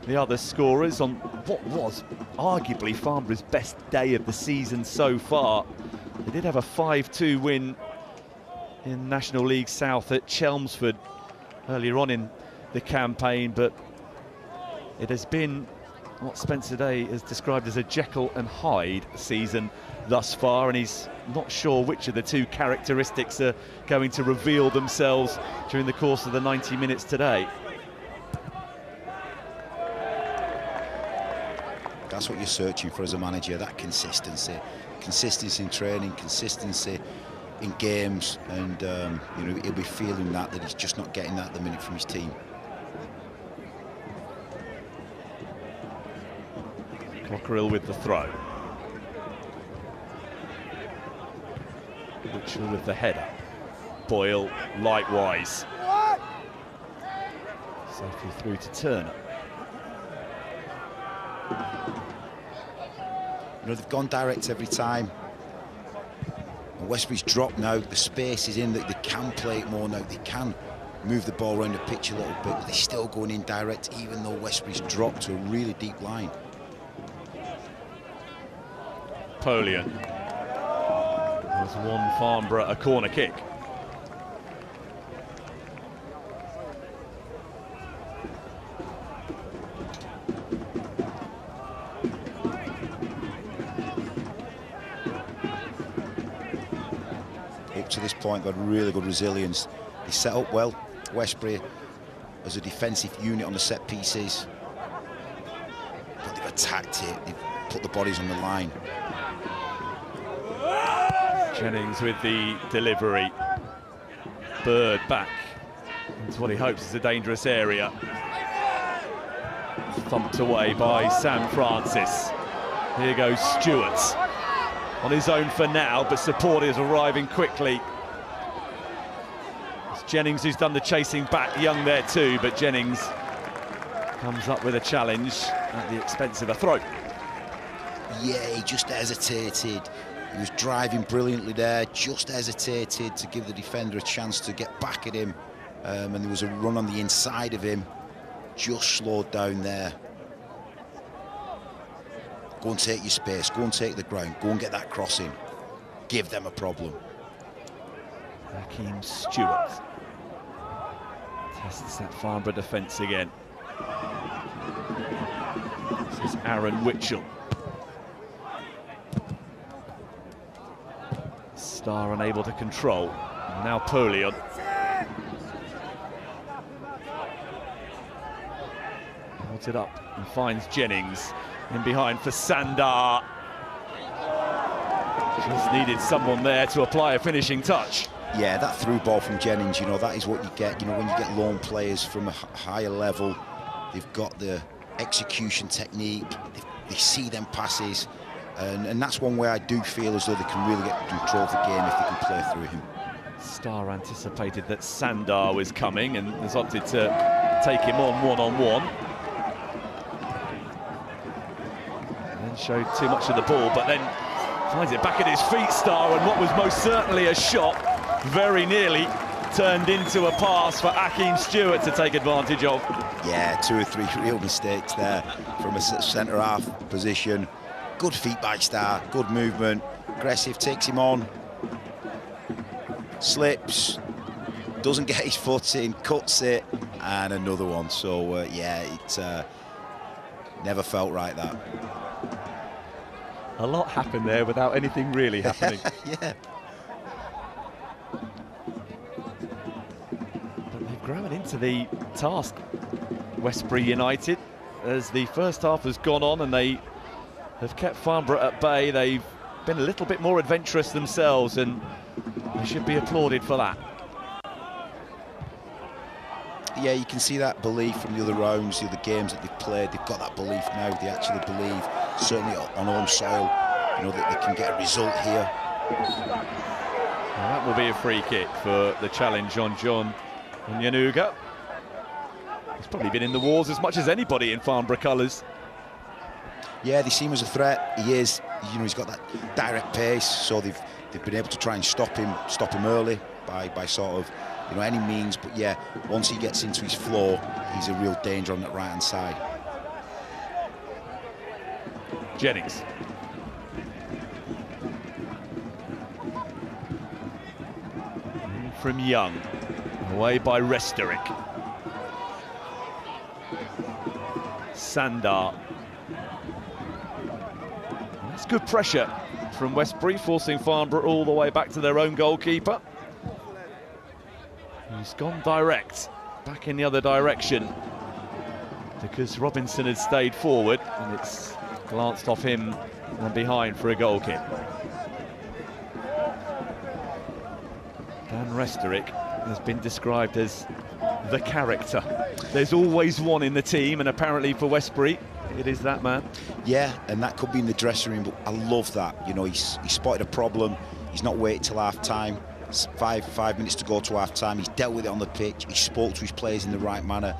the other scorers, on what was arguably Farnborough's best day of the season so far. They did have a 5-2 win in National League South at Chelmsford earlier on in the campaign, but it has been what Spencer Day has described as a Jekyll and Hyde season thus far, and he's not sure which of the two characteristics are going to reveal themselves during the course of the 90 minutes today. That's what you're searching for as a manager, that consistency. Consistency in training, consistency in games, and you know, he'll be feeling that he's just not getting that at the minute from his team. Cockerill with the throw. Witchell with the header. Boyle likewise. Safely through to Turner. You know, they've gone direct every time. And Westbury's dropped now, the space is in, that they can play it more now, they can move the ball around the pitch a little bit, but they're still going in direct, even though Westbury's dropped to a really deep line. Polion. There's one Farnborough, a corner kick. Up to this point, got really good resilience. They set up well, Westbury, as a defensive unit on the set pieces, but they've attacked it, they've put the bodies on the line. Jennings with the delivery. Bird back into what he hopes is a dangerous area. Thumped away by Sam Francis. Here goes Stewart. On his own for now, but support is arriving quickly. It's Jennings who's done the chasing back. Young there too, but Jennings comes up with a challenge at the expense of a throw. Yeah, he just hesitated. He was driving brilliantly there, just hesitated to give the defender a chance to get back at him. And there was a run on the inside of him, just slowed down there. Go and take your space, go and take the ground, go and get that crossing. Give them a problem. Hakeem Stewart tests that Farnborough defence again. This is Aaron Witchell. Star unable to control. And now Polion. Holds it up and finds Jennings. In behind for Sandar. Just needed someone there to apply a finishing touch. Yeah, that through ball from Jennings, that is what you get. When you get lone players from a higher level, they've got the execution technique, they see them passes, and that's one way I do feel as though they can really get control of the game if they can play through him. Starr anticipated that Sandar was coming and has opted to take him on one-on-one. And showed too much of the ball, but then finds it back at his feet, Starr, and what was most certainly a shot very nearly turned into a pass for Akeem Stewart to take advantage of. Yeah, 2 or 3 real mistakes there from a centre-half position. Good feet by Starr, good movement, aggressive, takes him on, slips, doesn't get his foot in, cuts it, and another one. So, yeah, it never felt right, that. A lot happened there without anything really happening. Yeah. But they've grown into the task, Westbury United, as the first half has gone on and they have kept Farnborough at bay. They've been a little bit more adventurous themselves, and they should be applauded for that. Yeah, you can see that belief from the other rounds, the other games that they've played. They've got that belief now. They actually believe, certainly on home soil, that they can get a result here. Well, that will be a free kick for the challenge on John Nyanuga. He's probably been in the wars as much as anybody in Farnborough colours. Yeah, they see him as a threat. He is. He's got that direct pace, so they've been able to try and stop him early by sort of any means. But yeah, once he gets into his flow, he's a real danger on that right-hand side. Jennings. From Young, away by Resterick. Sandar. That's good pressure from Westbury, forcing Farnborough all the way back to their own goalkeeper. He's gone direct, back in the other direction, because Robinson had stayed forward, and it's glanced off him and behind for a goal kick. Dan Resterick has been described as the character. There's always one in the team, and apparently for Westbury, it is that man. Yeah, and that could be in the dressing room, but I love that. He spotted a problem. He's not waited till half-time. 5 minutes to go to half-time. He's dealt with it on the pitch. He spoke to his players in the right manner,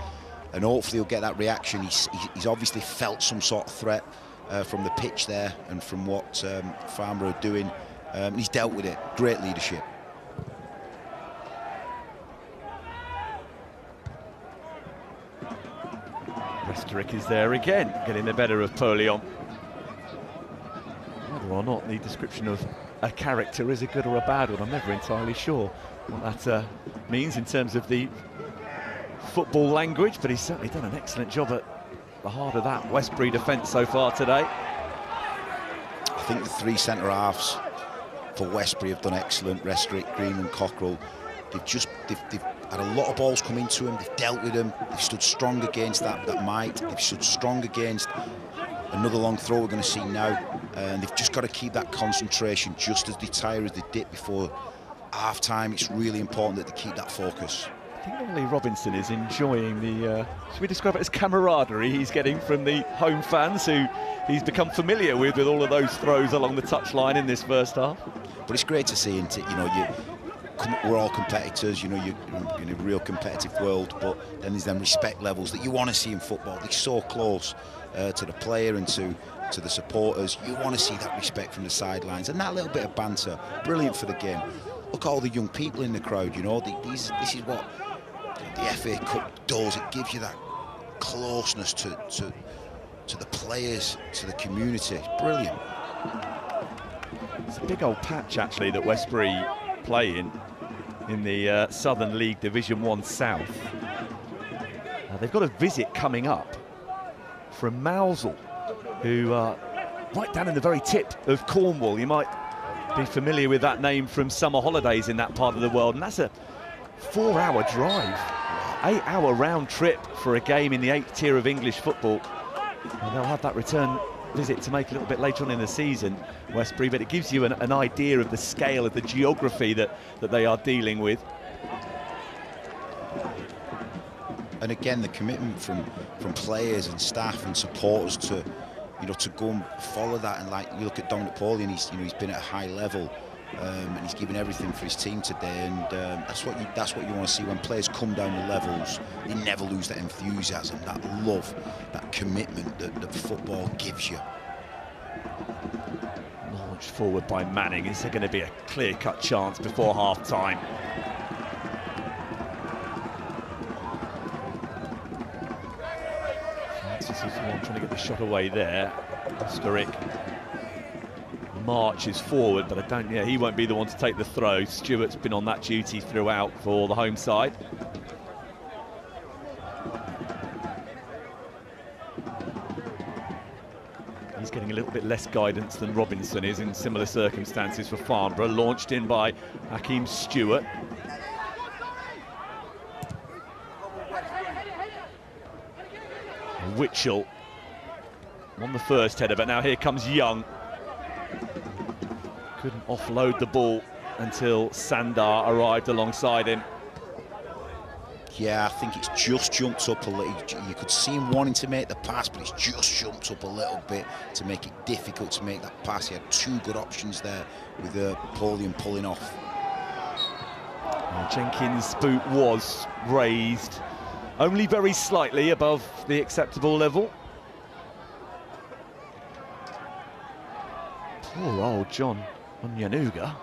and hopefully he'll get that reaction. He's obviously felt some sort of threat from the pitch there and from what Farnborough are doing. He's dealt with it. Great leadership. Resterick is there again, getting the better of Polion. Whether or not the description of a character is a good or a bad one, I'm never entirely sure what that means in terms of the football language, but he's certainly done an excellent job at the heart of that Westbury defence so far today. I think the 3 centre-halves for Westbury have done excellent. Resterick, Green and Cockrell. They've had a lot of balls come into them. They've dealt with them. They've stood strong against that might. They've stood strong against another long throw we're going to see now. And they've just got to keep that concentration just as they tire as they dip before half-time. It's really important that they keep that focus. I think normally Robinson is enjoying the, should we describe it as camaraderie he's getting from the home fans who he's become familiar with all of those throws along the touchline in this first half. But it's great to see, isn't it? We're all competitors, you're in a real competitive world, but then there's them respect levels that you want to see in football. They're so close to the player and to the supporters. You want to see that respect from the sidelines and that little bit of banter. Brilliant for the game. Look at all the young people in the crowd, this is what the FA Cup does. It gives you that closeness to the players, to the community. It's brilliant. It's a big old patch actually that Westbury play in the Southern League Division 1 South. They've got a visit coming up from Mousel, who are right down in the very tip of Cornwall. You might be familiar with that name from summer holidays in that part of the world, and that's a 4-hour drive, 8-hour round trip for a game in the 8th tier of English football. And they'll have that return visit to make a little bit later on in the season, Westbury, but it gives you an idea of the scale of the geography that they are dealing with. And again, the commitment from players and staff and supporters to, you know, to go and follow that. And like you look at Dominic Paulion, he's been at a high level, and he's given everything for his team today. And that's what you want to see when players come down the levels. They never lose that enthusiasm, that love, that commitment that football gives you. Launched forward by Manning. Is there going to be a clear-cut chance before half-time? Francis is the one trying to get the shot away there. Sturrick marches forward, but he won't be the one to take the throw. Stewart's been on that duty throughout for the home side. He's getting a little bit less guidance than Robinson is in similar circumstances for Farnborough. Launched in by Hakeem Stewart. Witchell on the first header, but now here comes Young. Couldn't offload the ball until Sandar arrived alongside him. Yeah, I think it's just jumped up a little. You could see him wanting to make the pass, but it's just jumped up a little bit to make it difficult to make that pass. He had two good options there with Paulion pulling off. Jenkins' boot was raised only very slightly above the acceptable level. Poor old John Onyanuga.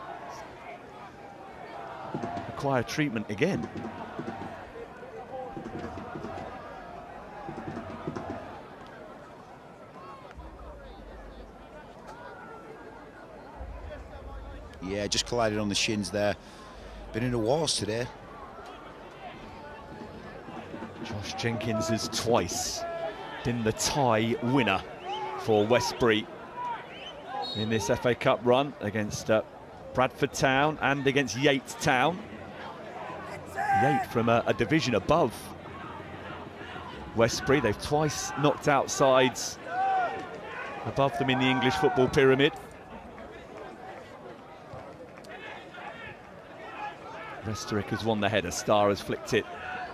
Require treatment again. Yeah, just collided on the shins there. Been in a wars today. Josh Jenkins has twice been the tie winner for Westbury in this FA Cup run against Bradford Town and against Yate Town. Yate from a division above Westbury. They've twice knocked out sides above them in the English football pyramid. Restorick has won the header. Starr has flicked it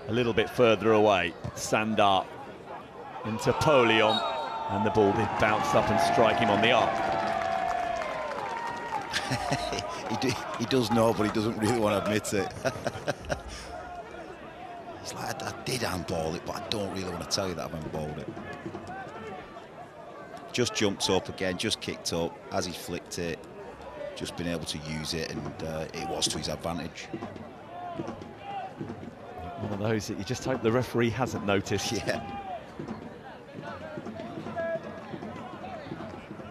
a little bit further away. Sandar into Paulion, and the ball did bounce up and strike him on the arm. he does know, but he doesn't really want to admit it. He's like, I did handball it, but I don't really want to tell you that I've handballed it. Just jumped up again, just kicked up as he flicked it. Just been able to use it, and it was to his advantage. One of those that you just hope the referee hasn't noticed. Yeah.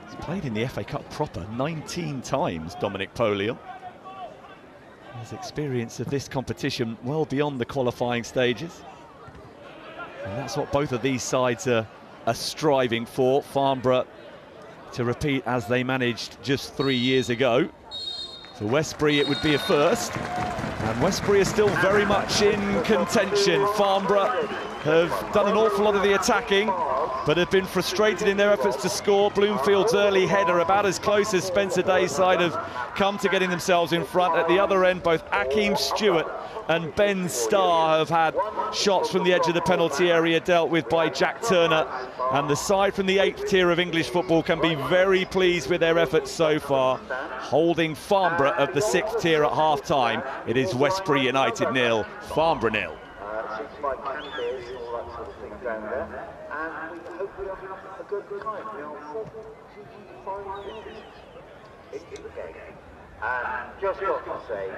He's played in the FA Cup proper 19 times, Dominic Paulion. His experience of this competition well beyond the qualifying stages. And that's what both of these sides are striving for. Farnborough to repeat as they managed just 3 years ago. For Westbury, it would be a first. And Westbury is still very much in contention. Farnborough have done an awful lot of the attacking, but have been frustrated in their efforts to score. Bloomfield's early header about as close as Spencer Day's side have come to getting themselves in front. At the other end, both Hakeem Stewart and Ben Starr have had shots from the edge of the penalty area dealt with by Jack Turner. And the side from the 8th tier of English football can be very pleased with their efforts so far, holding Farnborough of the 6th tier at half-time. It is Westbury United 0, Farnborough 0. Just got to say,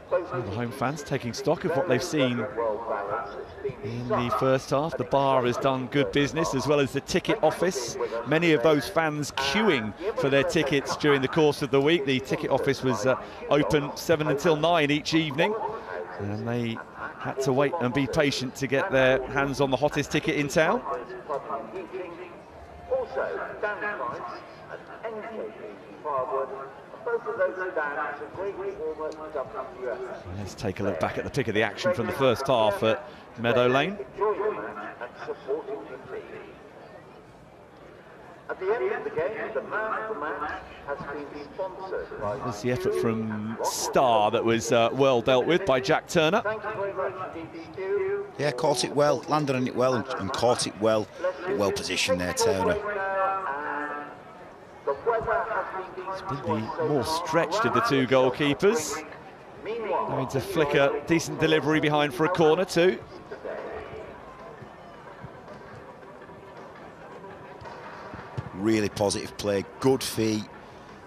the home fans taking stock of what they've seen in the first half. The bar has done good business, as well as the ticket office. Many of those fans queuing for their tickets during the course of the week. The ticket office was open 7 until 9 each evening, and they had to wait and be patient to get their hands on the hottest ticket in town. Also, Dan Price and NKP Farwood. Both of those stands are great warm-up to WWF. Let's take a look back at the pick of the action from the first half at Meadow Lane. At the end of the game, the man of the match has been sponsored by... There's the effort from Starr that was well dealt with by Jack Turner. Thank you very much indeed, Stu. Yeah, caught it well, landed on it well and caught it well. Well positioned there, Turner. It's been the more stretched of the two goalkeepers. Having to flick a decent delivery behind for a corner too. Really positive play, good feet,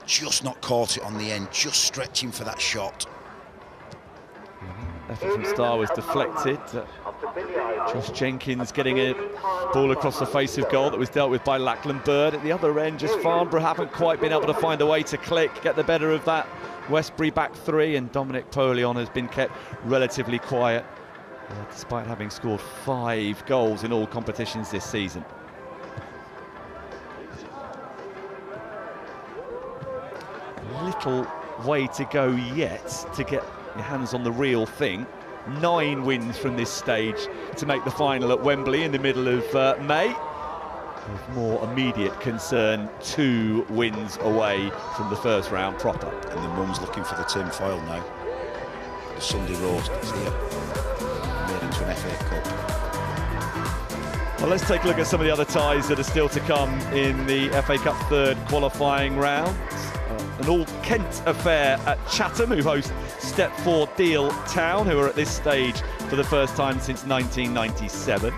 just not caught it on the end, just stretching for that shot. Effort from Starr was deflected. Josh Jenkins getting a ball across the face of goal that was dealt with by Lachlan Bird. At the other end, just Farnborough haven't quite been able to find a way to click, get the better of that Westbury back three, and Dominic Polion has been kept relatively quiet, despite having scored 5 goals in all competitions this season. Little way to go yet to get your hands on the real thing. 9 wins from this stage to make the final at Wembley in the middle of May. With more immediate concern, 2 wins away from the first round proper. And the mum's looking for the tin foil now. The Sunday roast is here. Made into an FA Cup. Well, let's take a look at some of the other ties that are still to come in the FA Cup third qualifying round. An all-Kent affair at Chatham, who host Stepford Deal Town, who are at this stage for the first time since 1997.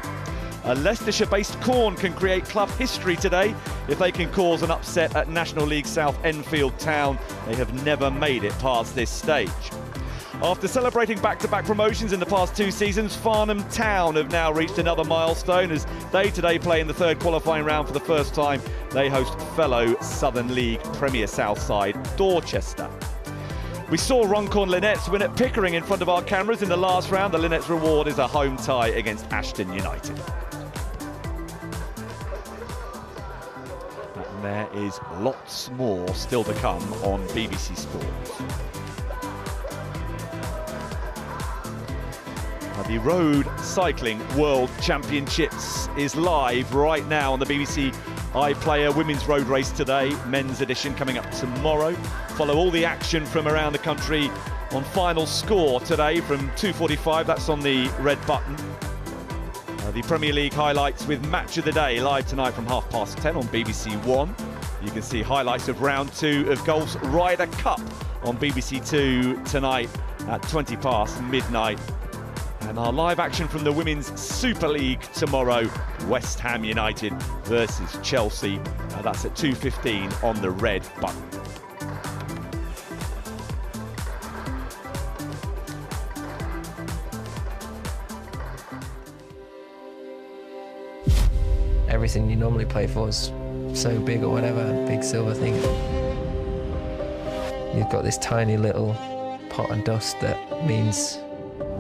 Leicestershire-based Corn can create club history today if they can cause an upset at National League South Enfield Town. They have never made it past this stage. After celebrating back-to-back promotions in the past 2 seasons, Farnham Town have now reached another milestone as they today play in the third qualifying round for the first time. They host fellow Southern League Premier South side Dorchester. We saw Runcorn Linnets win at Pickering in front of our cameras in the last round. The Linnets' reward is a home tie against Ashton United. And there is lots more still to come on BBC Sports. The Road Cycling World Championships is live right now on the BBC iPlayer. Women's road race today, men's edition coming up tomorrow. Follow all the action from around the country on Final Score today from 2:45. That's on the red button. The Premier League highlights with Match of the Day live tonight from 10:30 on BBC One. You can see highlights of round 2 of Golf's Ryder Cup on BBC Two tonight at 20 past midnight. And our live action from the Women's Super League tomorrow, West Ham United versus Chelsea. That's at 2:15 on the red button. Everything you normally play for is so big or whatever, big silver thing. You've got this tiny little pot of dust that means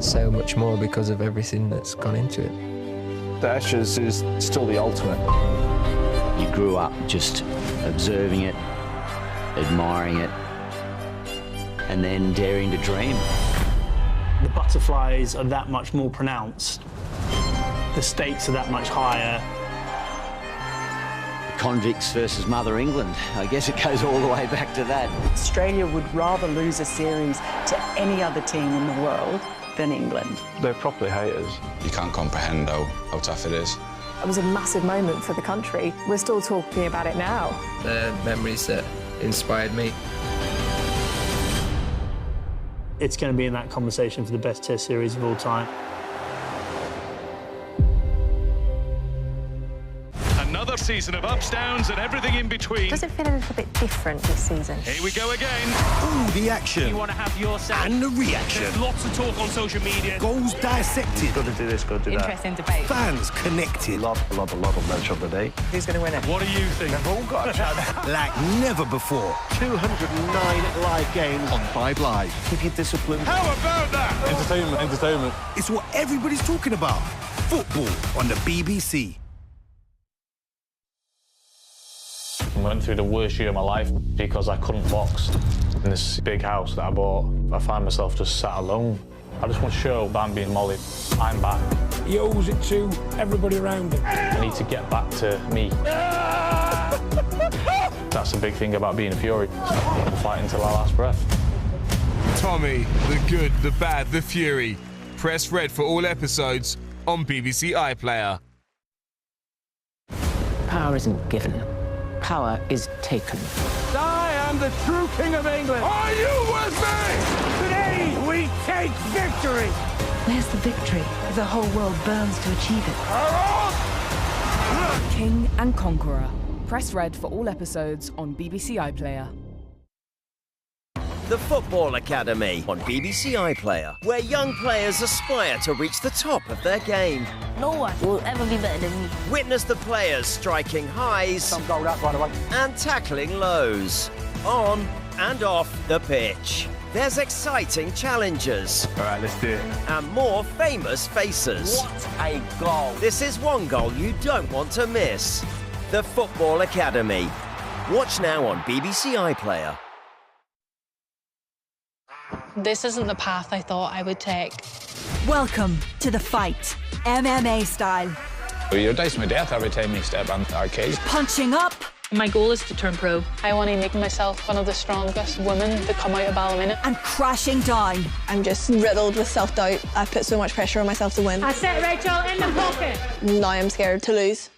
so much more because of everything that's gone into it. The Ashes is still the ultimate. You grew up just observing it, admiring it, and then daring to dream. The butterflies are that much more pronounced. The stakes are that much higher. Convicts versus Mother England. I guess it goes all the way back to that. Australia would rather lose a series to any other team in the world than England. They're properly haters. You can't comprehend how tough it is. It was a massive moment for the country. We're still talking about it now. The memories that inspired me. It's going to be in that conversation for the best Test series of all time. Another season of ups, downs and everything in between. Does it feel a little bit different this season? Here we go again. Ooh, the action. You want to have your say. And the reaction. There's lots of talk on social media. Goals dissected. Got to do this, got to do that. Interesting debate. Fans connected. A lot of match of the day. Who's going to win it? What do you think? They've all got a chance. Like never before. 209 live games on 5 Live. Keep your discipline. How about that? Entertainment. It's what everybody's talking about. Football on the BBC. I went through the worst year of my life because I couldn't box. In this big house that I bought, I find myself just sat alone. I just want to show Bambi and Molly, I'm back. He owes it to everybody around him. I need to get back to me. That's the big thing about being a Fury. Fighting till our last breath. Tommy, the good, the bad, the Fury. Press red for all episodes on BBC iPlayer. Power isn't given. Power is taken. I am the true King of England. Are you with me? Today we take victory. Where's the victory if the whole world burns to achieve it? King and Conqueror. Press red for all episodes on BBC iPlayer. The Football Academy on BBC iPlayer, where young players aspire to reach the top of their game. No one will ever be better than me. Witness the players striking highs Some goal out, by the way. and tackling lows, on and off the pitch. There's exciting challenges. All right, let's do it. And more famous faces. What a goal. This is one goal you don't want to miss. The Football Academy. Watch now on BBC iPlayer. This isn't the path I thought I would take. Welcome to the fight, MMA style. You're dicing my death every time you step on the arcade. Punching up. My goal is to turn pro. I want to make myself one of the strongest women to come out of ballymena. And crashing down. I'm just riddled with self-doubt. I've put so much pressure on myself to win. That's it, Rachel, in the pocket. Now I'm scared to lose.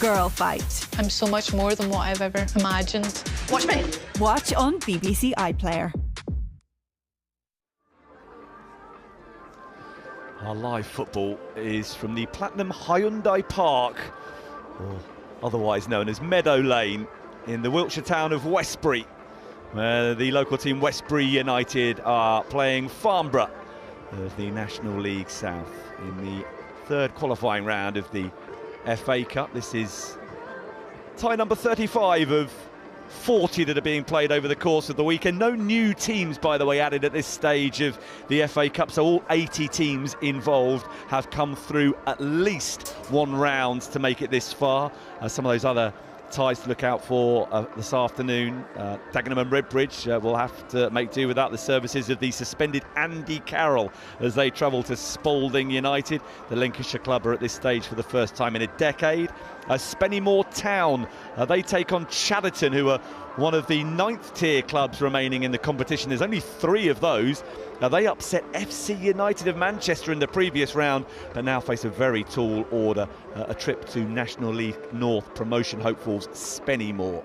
Girl fight. I'm so much more than what I've ever imagined. Watch me. Watch on BBC iPlayer. Our live football is from the Platinum Hyundai Park, or otherwise known as Meadow Lane, in the Wiltshire town of Westbury, where the local team Westbury United are playing Farnborough of the National League South in the third qualifying round of the FA Cup. This is tie number 35 of 40 that are being played over the course of the weekend. No new teams, by the way, added at this stage of the FA Cup, so all 80 teams involved have come through at least one round to make it this far. Some of those other ties to look out for this afternoon. Dagenham and Redbridge will have to make do without the services of the suspended Andy Carroll as they travel to Spalding United. The Lincolnshire club are at this stage for the first time in a decade. Spennymoor Town, they take on Chadderton, who are one of the 9th tier clubs remaining in the competition. There's only 3 of those. They upset FC United of Manchester in the previous round, but now face a very tall order, a trip to National League North promotion hopefuls Spennymoor.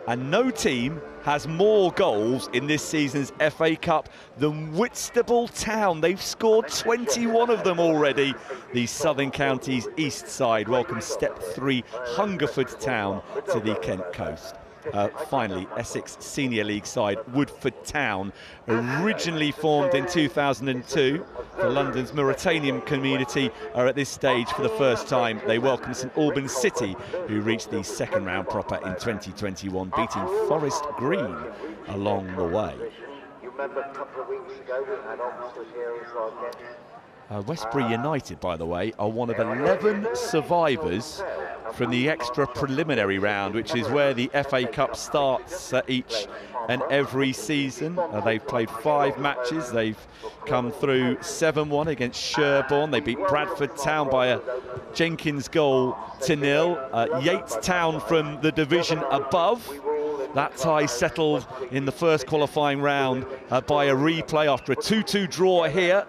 And no team has more goals in this season's FA Cup than Whitstable Town. They've scored 21 of them already. The Southern Counties East side welcomes Step 3 Hungerford Town to the Kent coast. Finally, Essex Senior League side Woodford Town, originally formed in 2002 for London's Mauritanian community, are at this stage for the first time. They welcome St Albans City, who reached the second round proper in 2021, beating Forest Green along the way. You remember a couple of weeks ago we had Oxford here as our guest. Westbury United, by the way, are one of 11 survivors from the extra preliminary round, which is where the FA Cup starts each and every season. They've played 5 matches. They've come through 7-1 against Sherborne. They beat Bradford Town by a Jenkins goal to 0. Yates Town from the division above. That tie settled in the first qualifying round by a replay after a 2-2 draw here.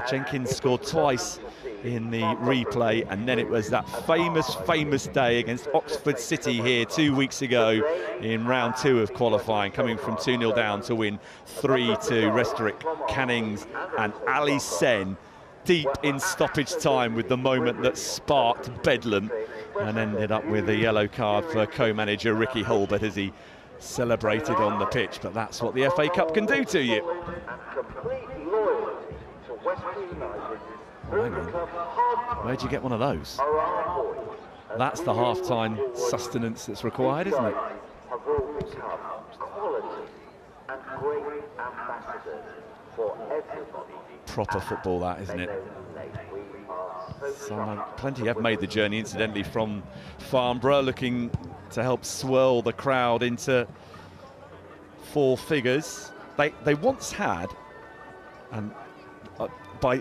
Jenkins scored twice in the replay, and then it was that famous day against Oxford City here 2 weeks ago in round 2 of qualifying, coming from 2-0 down to win 3-2. Restorick, Cannings and Ali Sen deep in stoppage time with the moment that sparked bedlam and ended up with a yellow card for co-manager Ricky Hulbert as he celebrated on the pitch. But that's what the FA Cup can do to you. Oh, hang on. Where'd you get one of those? That's the half-time sustenance that's required, isn't it? Proper football, that, isn't it? Plenty have made the journey, incidentally, from Farnborough, looking to help swirl the crowd into 4 figures. They once had, and by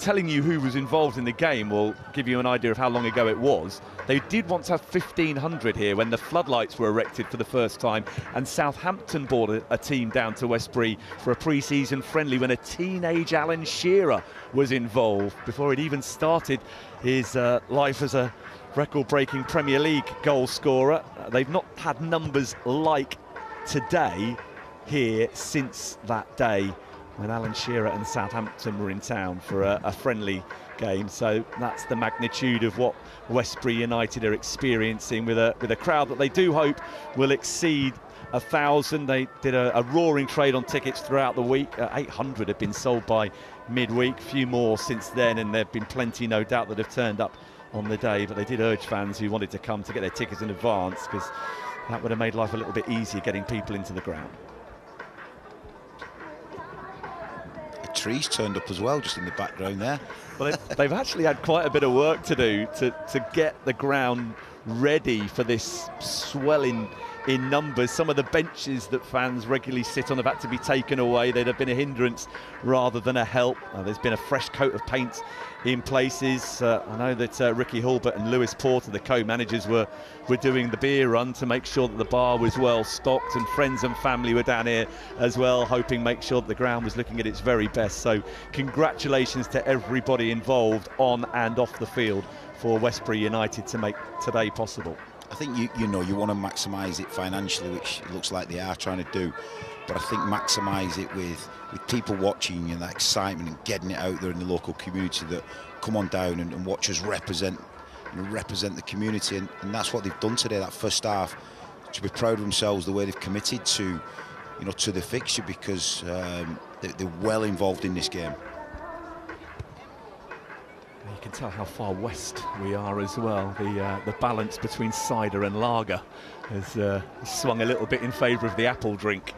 telling you who was involved in the game will give you an idea of how long ago it was. They did once have 1,500 here when the floodlights were erected for the first time, and Southampton brought a team down to Westbury for a pre-season friendly when a teenage Alan Shearer was involved before he'd even started his life as a record-breaking Premier League goal scorer. They've not had numbers like today here since that day when Alan Shearer and Southampton were in town for a friendly game. So that's the magnitude of what Westbury United are experiencing with a crowd that they do hope will exceed 1,000. They did a roaring trade on tickets throughout the week. 800 have been sold by midweek, few more since then, and there have been plenty, no doubt, that have turned up on the day. But they did urge fans who wanted to come to get their tickets in advance, because that would have made life a little bit easier getting people into the ground. Trees turned up as well, just in the background there. Well, they've actually had quite a bit of work to do to get the ground ready for this swelling in numbers. Some of the benches that fans regularly sit on have had to be taken away. They'd have been a hindrance rather than a help. There's been a fresh coat of paint in places. I know that Ricky Hulbert and Lewis Porter, the co-managers, were doing the beer run to make sure that the bar was well stocked, and friends and family were down here as well, hoping make sure that the ground was looking at its very best. So congratulations to everybody involved on and off the field for Westbury United to make today possible. I think you know you want to maximise it financially, which it looks like they are trying to do, but I think maximise it with people watching and that excitement and getting it out there in the local community that come on down and watch us represent the community, and that's what they've done today. That first half, to be proud of themselves, the way they've committed to the fixture, because they're well involved in this game. You can tell how far west we are as well. The balance between cider and lager has swung a little bit in favour of the apple drink.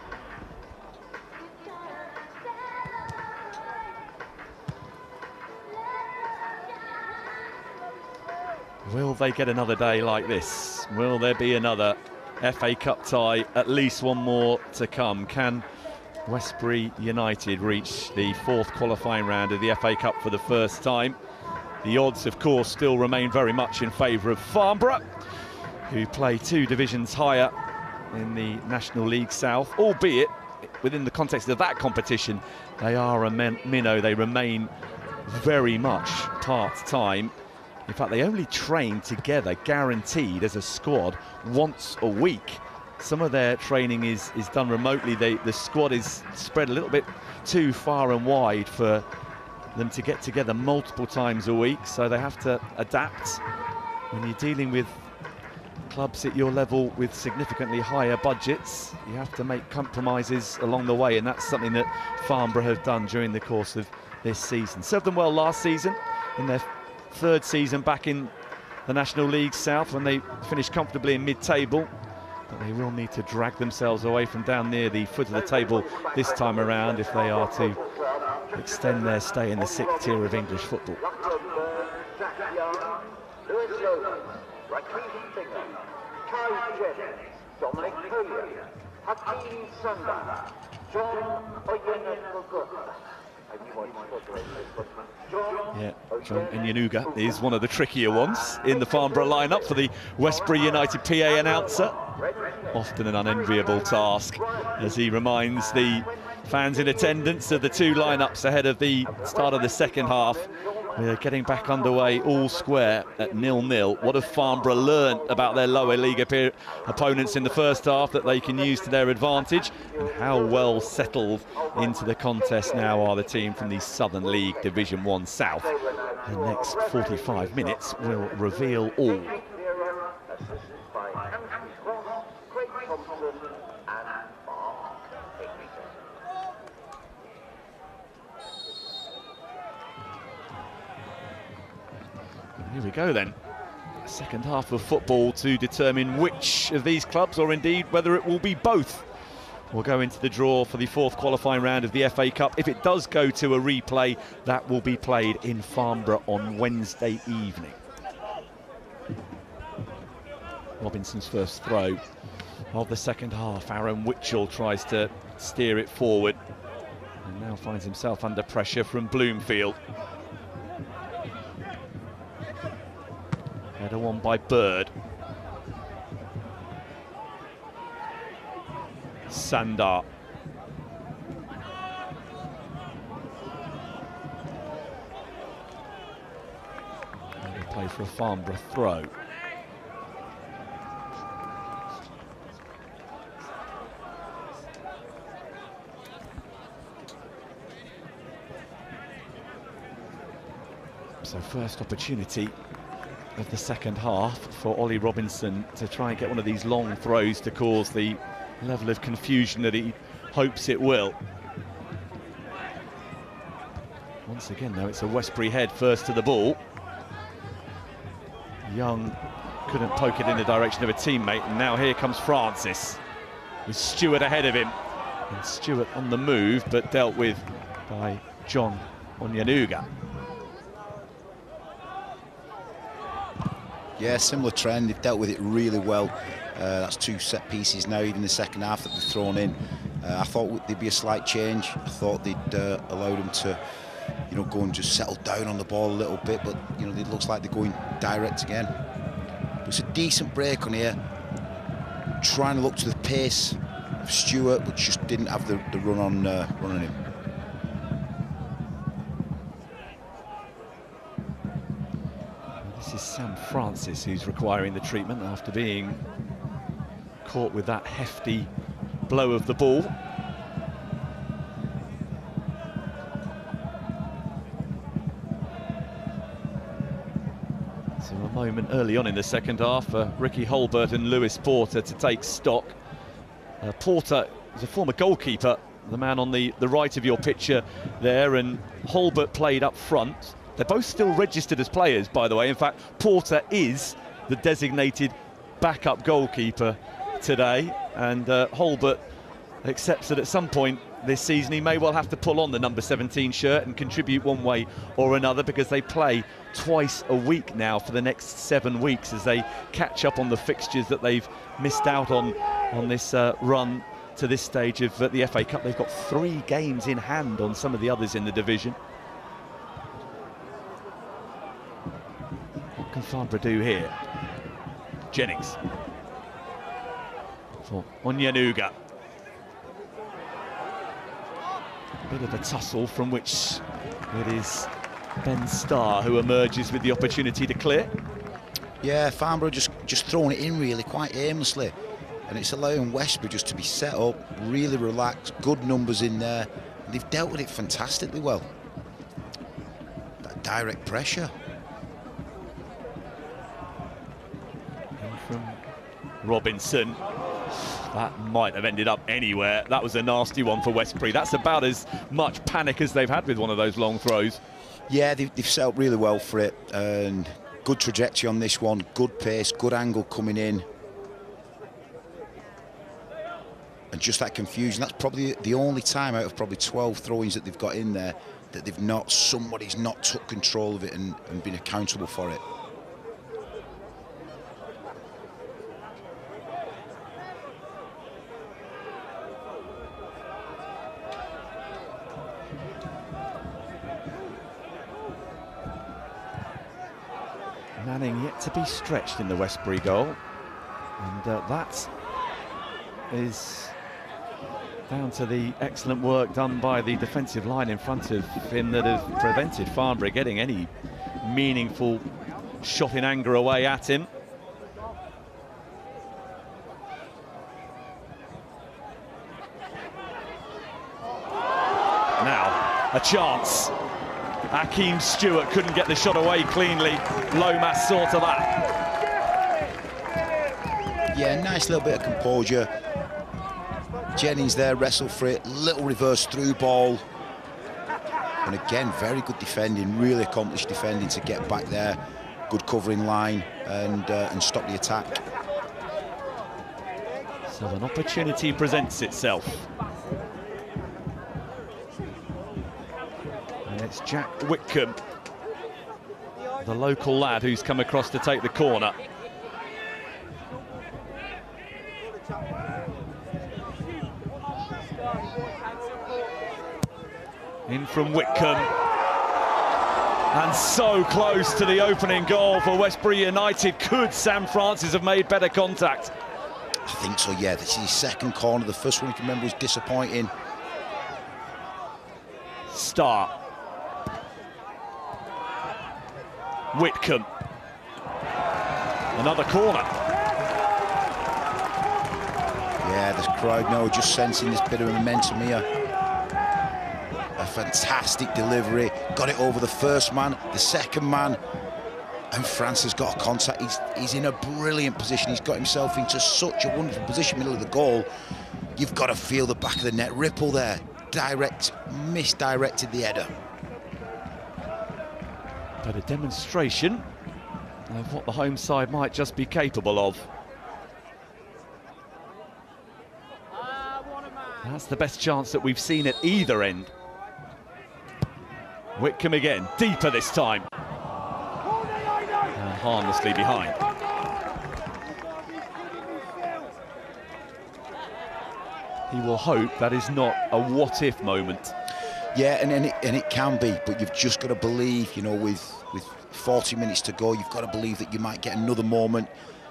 Will they get another day like this? Will there be another FA Cup tie? At least one more to come. Can Westbury United reach the fourth qualifying round of the FA Cup for the first time? The odds, of course, still remain very much in favour of Farnborough, who play 2 divisions higher in the National League South, albeit within the context of that competition, they are a minnow. They remain very much part-time. In fact, they only train together, guaranteed as a squad, once a week. Some of their training is done remotely. The squad is spread a little bit too far and wide for them to get together multiple times a week, so they have to adapt. When you're dealing with clubs at your level with significantly higher budgets, you have to make compromises along the way, and that's something that Farnborough have done during the course of this season. Served them well last season in their 3rd season back in the National League South, when they finished comfortably in mid-table, but they will need to drag themselves away from down near the foot of the table this time around if they are to extend their stay in the 6th tier of English football. Yeah, John Inyanuga is one of the trickier ones in the Farnborough lineup for the Westbury United PA announcer. Often an unenviable task, as he reminds the fans in attendance of the 2 lineups ahead of the start of the second half. We're getting back underway all square at 0-0. What have Farnborough learnt about their lower league opponents in the first half that they can use to their advantage? And how well settled into the contest now are the team from the Southern League Division 1 South? The next 45 minutes will reveal all. Here we go then. Second half of football to determine which of these clubs, or indeed whether it will be both, will go into the draw for the 4th qualifying round of the FA Cup. If it does go to a replay, that will be played in Farnborough on Wednesday evening. Robinson's first throw of the second half. Aaron Witchell tries to steer it forward and now finds himself under pressure from Bloomfield. Header won by Bird. Sandar. Play for a Farnborough throw. So first opportunity of the second half for Ollie Robinson to try and get one of these long throws to cause the level of confusion that he hopes it will. Once again, though, it's a Westbury head first to the ball. Young couldn't poke it in the direction of a teammate, and now here comes Francis with Stewart ahead of him. And Stewart on the move, but dealt with by John Onyenuga. Yeah, similar trend. They've dealt with it really well. That's 2 set pieces now, even the second half that they've thrown in. I thought there'd be a slight change. I thought they'd allow them to, you know, go and just settle down on the ball a little bit, but you know, it looks like they're going direct again. But it's a decent break on here. Trying to look to the pace of Stewart, but just didn't have the run on him. This is Sam Francis who's requiring the treatment after being caught with that hefty blow of the ball. So a moment early on in the second half for Ricky Holbert and Lewis Porter to take stock. Porter is a former goalkeeper, the man on the right of your picture there, and Holbert played up front. They're both still registered as players, by the way. In fact, Porter is the designated backup goalkeeper today, and Holbert accepts that at some point this season he may well have to pull on the number 17 shirt and contribute one way or another, because they play twice a week now for the next 7 weeks as they catch up on the fixtures that they've missed out on this run to this stage of the FA Cup. They've got 3 games in hand on some of the others in the division. What can Farnborough do here? Jennings for Onyenuga. Bit of a tussle from which it is Ben Starr who emerges with the opportunity to clear. Yeah, Farnborough just throwing it in really quite aimlessly, and it's allowing Westbury just to be set up, really relaxed, good numbers in there. And they've dealt with it fantastically well. That direct pressure. And from Robinson. That might have ended up anywhere. That was a nasty one for Westbury. That's about as much panic as they've had with one of those long throws. Yeah, they've set up really well for it, and good trajectory on this one, good pace, good angle coming in. And just that confusion, that's probably the only time out of probably 12 throw-ins that they've got in there that somebody's not took control of it and been accountable for it. Manning yet to be stretched in the Westbury goal, and that is down to the excellent work done by the defensive line in front of him that have prevented Farnborough getting any meaningful shot in anger away at him. Now, a chance. Hakeem Stewart couldn't get the shot away cleanly. Lomas saw to that. Yeah, nice little bit of composure. Jennings there, wrestled for it, little reverse through ball. And again, very good defending, really accomplished defending to get back there. Good covering line and stop the attack. So an opportunity presents itself. And it's Jack Whitcomb, the local lad who's come across to take the corner. In from Whitcomb. And so close to the opening goal for Westbury United. Could Sam Francis have made better contact? I think so, yeah. This is his second corner. The first one, if you remember, was disappointing. Start. Whitcomb. Another corner. Yeah, this crowd now just sensing this bit of momentum here. A fantastic delivery. Got it over the first man, the second man. And France has got a contact. He's in a brilliant position. He's got himself into such a wonderful position, middle of the goal. You've got to feel the back of the net ripple there. Misdirected the header. But a demonstration of what the home side might just be capable of. That's the best chance that we've seen at either end. Whitcomb again, deeper this time. And harmlessly behind. He will hope that is not a what-if moment. Yeah, and it can be, but you've just got to believe, you know, with 40 minutes to go, you've got to believe that you might get another moment.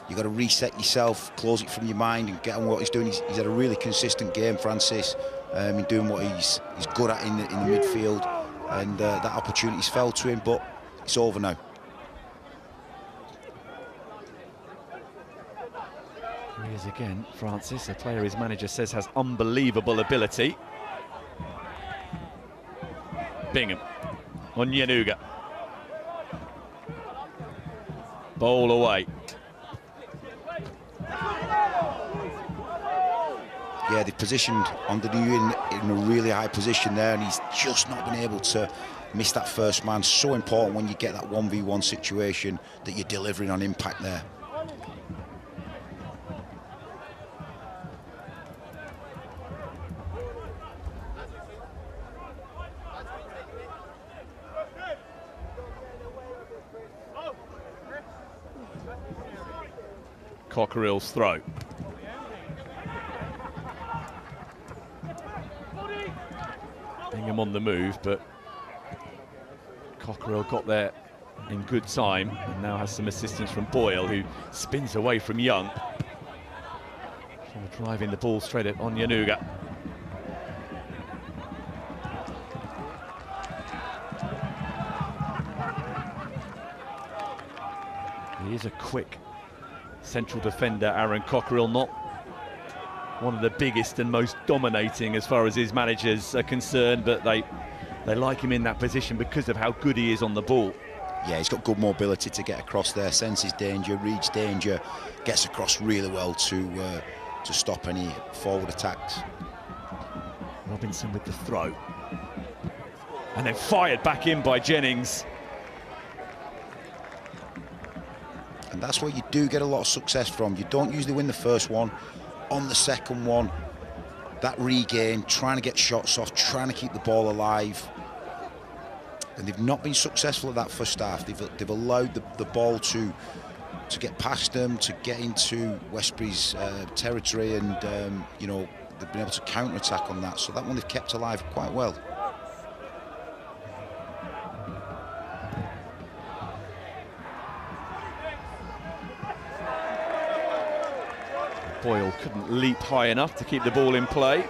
You've got to reset yourself, close it from your mind and get on what he's doing. He's had a really consistent game, Francis, in doing what he's good at in the midfield. And that opportunity's fell to him, but it's over now. Here he is again, Francis, a player his manager says has unbelievable ability. Bingham on Yanuga. Bowl away. Yeah, they've positioned Andrew in a really high position there, and he's just not been able to miss that first man. So important when you get that 1v1 situation that you're delivering on impact there. Cockerill's throw. Bingham on the move, but Cockerill got there in good time and now has some assistance from Boyle, who spins away from Young. Driving the ball straight at Onyanuga. He is a quick central defender, Aaron Cockerill, not one of the biggest and most dominating as far as his managers are concerned, but they like him in that position because of how good he is on the ball. Yeah, he's got good mobility to get across there, senses danger, reads danger, gets across really well to stop any forward attacks. Robinson with the throw. And then fired back in by Jennings. And that's where you do get a lot of success from. You don't usually win the first one. On the second one, that regain, trying to get shots off, trying to keep the ball alive. And they've not been successful at that first half. They've allowed the ball to get past them, to get into Westbury's territory, and you know, they've been able to counter-attack on that. So that one they've kept alive quite well. Boyle couldn't leap high enough to keep the ball in play.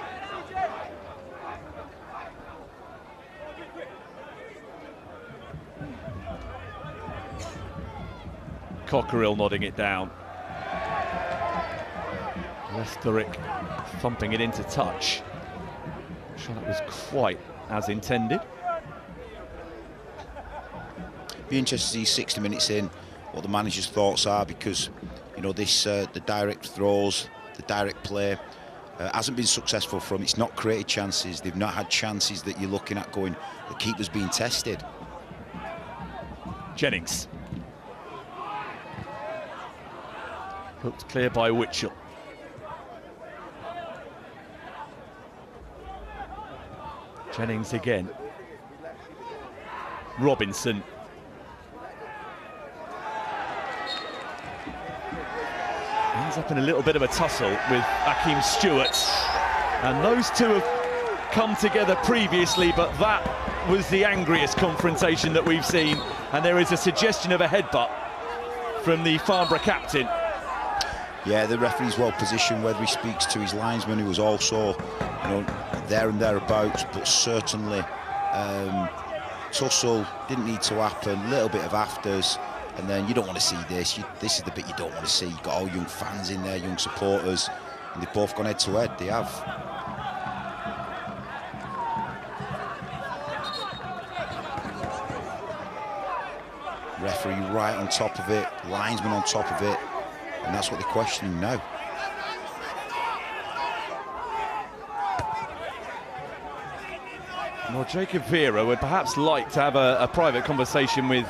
Cockerill nodding it down. Westbury thumping it into touch. I'm sure that was quite as intended. Be interested to see 60 minutes in what the manager's thoughts are, because you know this the direct throws, the direct play hasn't been successful for them. It's not created chances. They've not had chances that you're looking at going, the keeper's being tested. Jennings. Hooked clear by Witchell. Jennings again. Robinson. Ends up in a little bit of a tussle with Akeem Stewart. And those two have come together previously, but that was the angriest confrontation that we've seen, and there is a suggestion of a headbutt from the Farnborough captain. Yeah, the referee's well positioned, whether he speaks to his linesman, who was also, there and thereabouts, but certainly tussle didn't need to happen. A little bit of afters, and then you don't want to see this. This is the bit you don't want to see. You've got all young fans in there, young supporters, and they've both gone head to head. They have. Referee right on top of it, linesman on top of it, and that's what they're questioning now. Well, Jacob Vera would perhaps like to have a private conversation with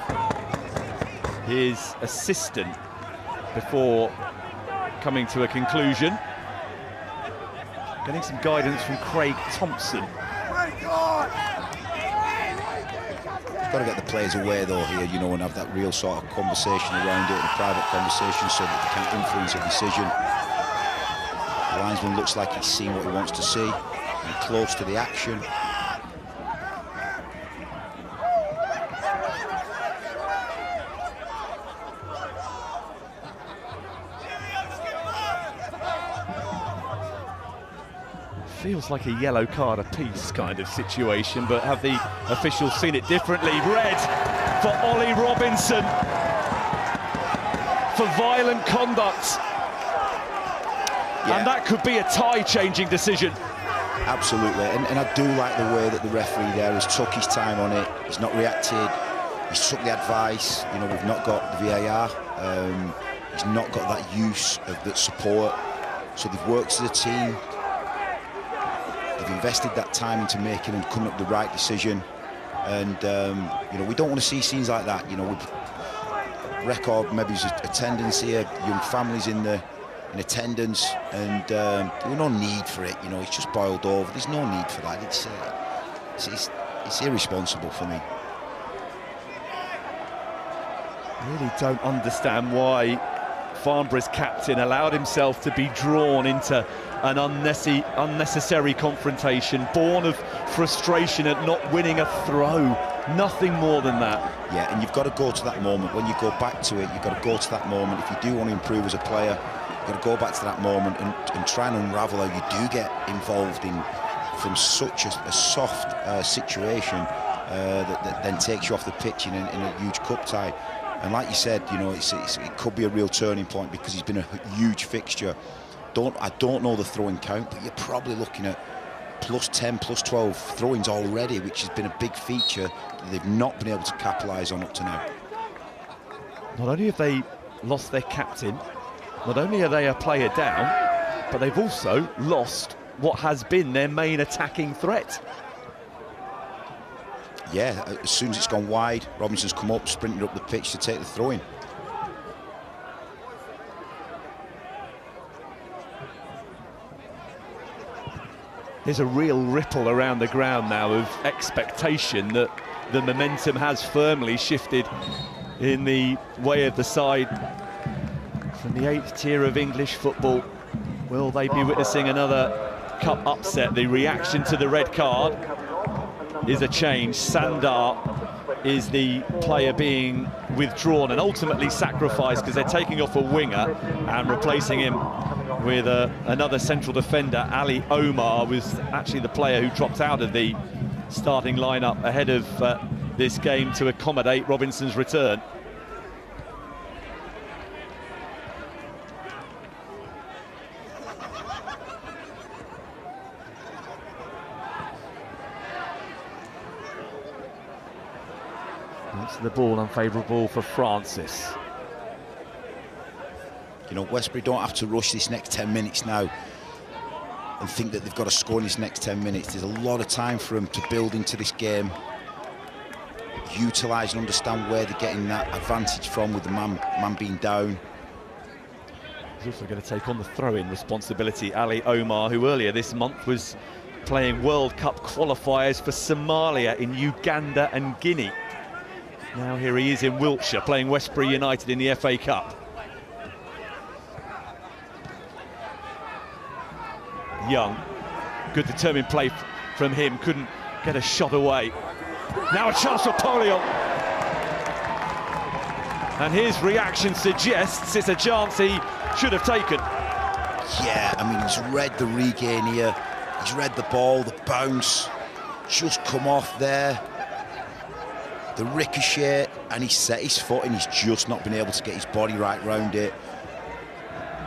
his assistant before coming to a conclusion. Getting some guidance from Craig Thompson. Got to get the players away though here, and have that real sort of conversation around it, a private conversation, so that they can't influence a decision. The linesman looks like he's seen what he wants to see and close to the action. Feels like a yellow card apiece kind of situation, but have the officials seen it differently? Red for Ollie Robinson for violent conduct. Yeah. And that could be a tie-changing decision. Absolutely, and I do like the way that the referee there has took his time on it. He's not reacted, he's took the advice. We've not got the VAR. He's not got that use of that support. So they've worked as a team. They've invested that time into making and coming up with the right decision, and we don't want to see scenes like that. With record, maybe there's a tendency here, young families in attendance, and there's no need for it. It's just boiled over. There's no need for that. It's irresponsible for me. I really don't understand why Farnborough's captain allowed himself to be drawn into an unnecessary confrontation, born of frustration at not winning a throw. Nothing more than that. Yeah, and you've got to go to that moment. When you go back to it, you've got to go to that moment. If you do want to improve as a player, you've got to go back to that moment and try and unravel how you do get involved from such a soft situation that then takes you off the pitch in a huge cup tie. And like you said, it could be a real turning point because he's been a huge fixture. I don't know the throwing count, but you're probably looking at +10, +12 throw-ins already, which has been a big feature that they've not been able to capitalise on up to now. Not only have they lost their captain, not only are they a player down, but they've also lost what has been their main attacking threat. Yeah, as soon as it's gone wide, Robinson's come up, sprinted up the pitch to take the throw-in. There's a real ripple around the ground now of expectation that the momentum has firmly shifted in the way of the side from the 8th tier of English football. Will they be witnessing another cup upset? The reaction to the red card is a change. Sandar is the player being withdrawn and ultimately sacrificed because they're taking off a winger and replacing him with another central defender. Ali Omar was actually the player who dropped out of the starting lineup ahead of this game to accommodate Robinson's return. That's the ball unfavourable for Francis. Westbury don't have to rush this next 10 minutes now and think that they've got to score in this next 10 minutes. There's a lot of time for them to build into this game, utilise and understand where they're getting that advantage from with the man being down. He's also going to take on the throw-in responsibility, Ali Omar, who earlier this month was playing World Cup qualifiers for Somalia in Uganda and Guinea. Now here he is in Wiltshire playing Westbury United in the FA Cup. Young, good determined play from him, couldn't get a shot away. Now a chance for Polio. And his reaction suggests it's a chance he should have taken. Yeah, I mean, he's read the regain here. He's read the ball, the bounce, just come off there. The ricochet, and he set his foot and he's just not been able to get his body right round it.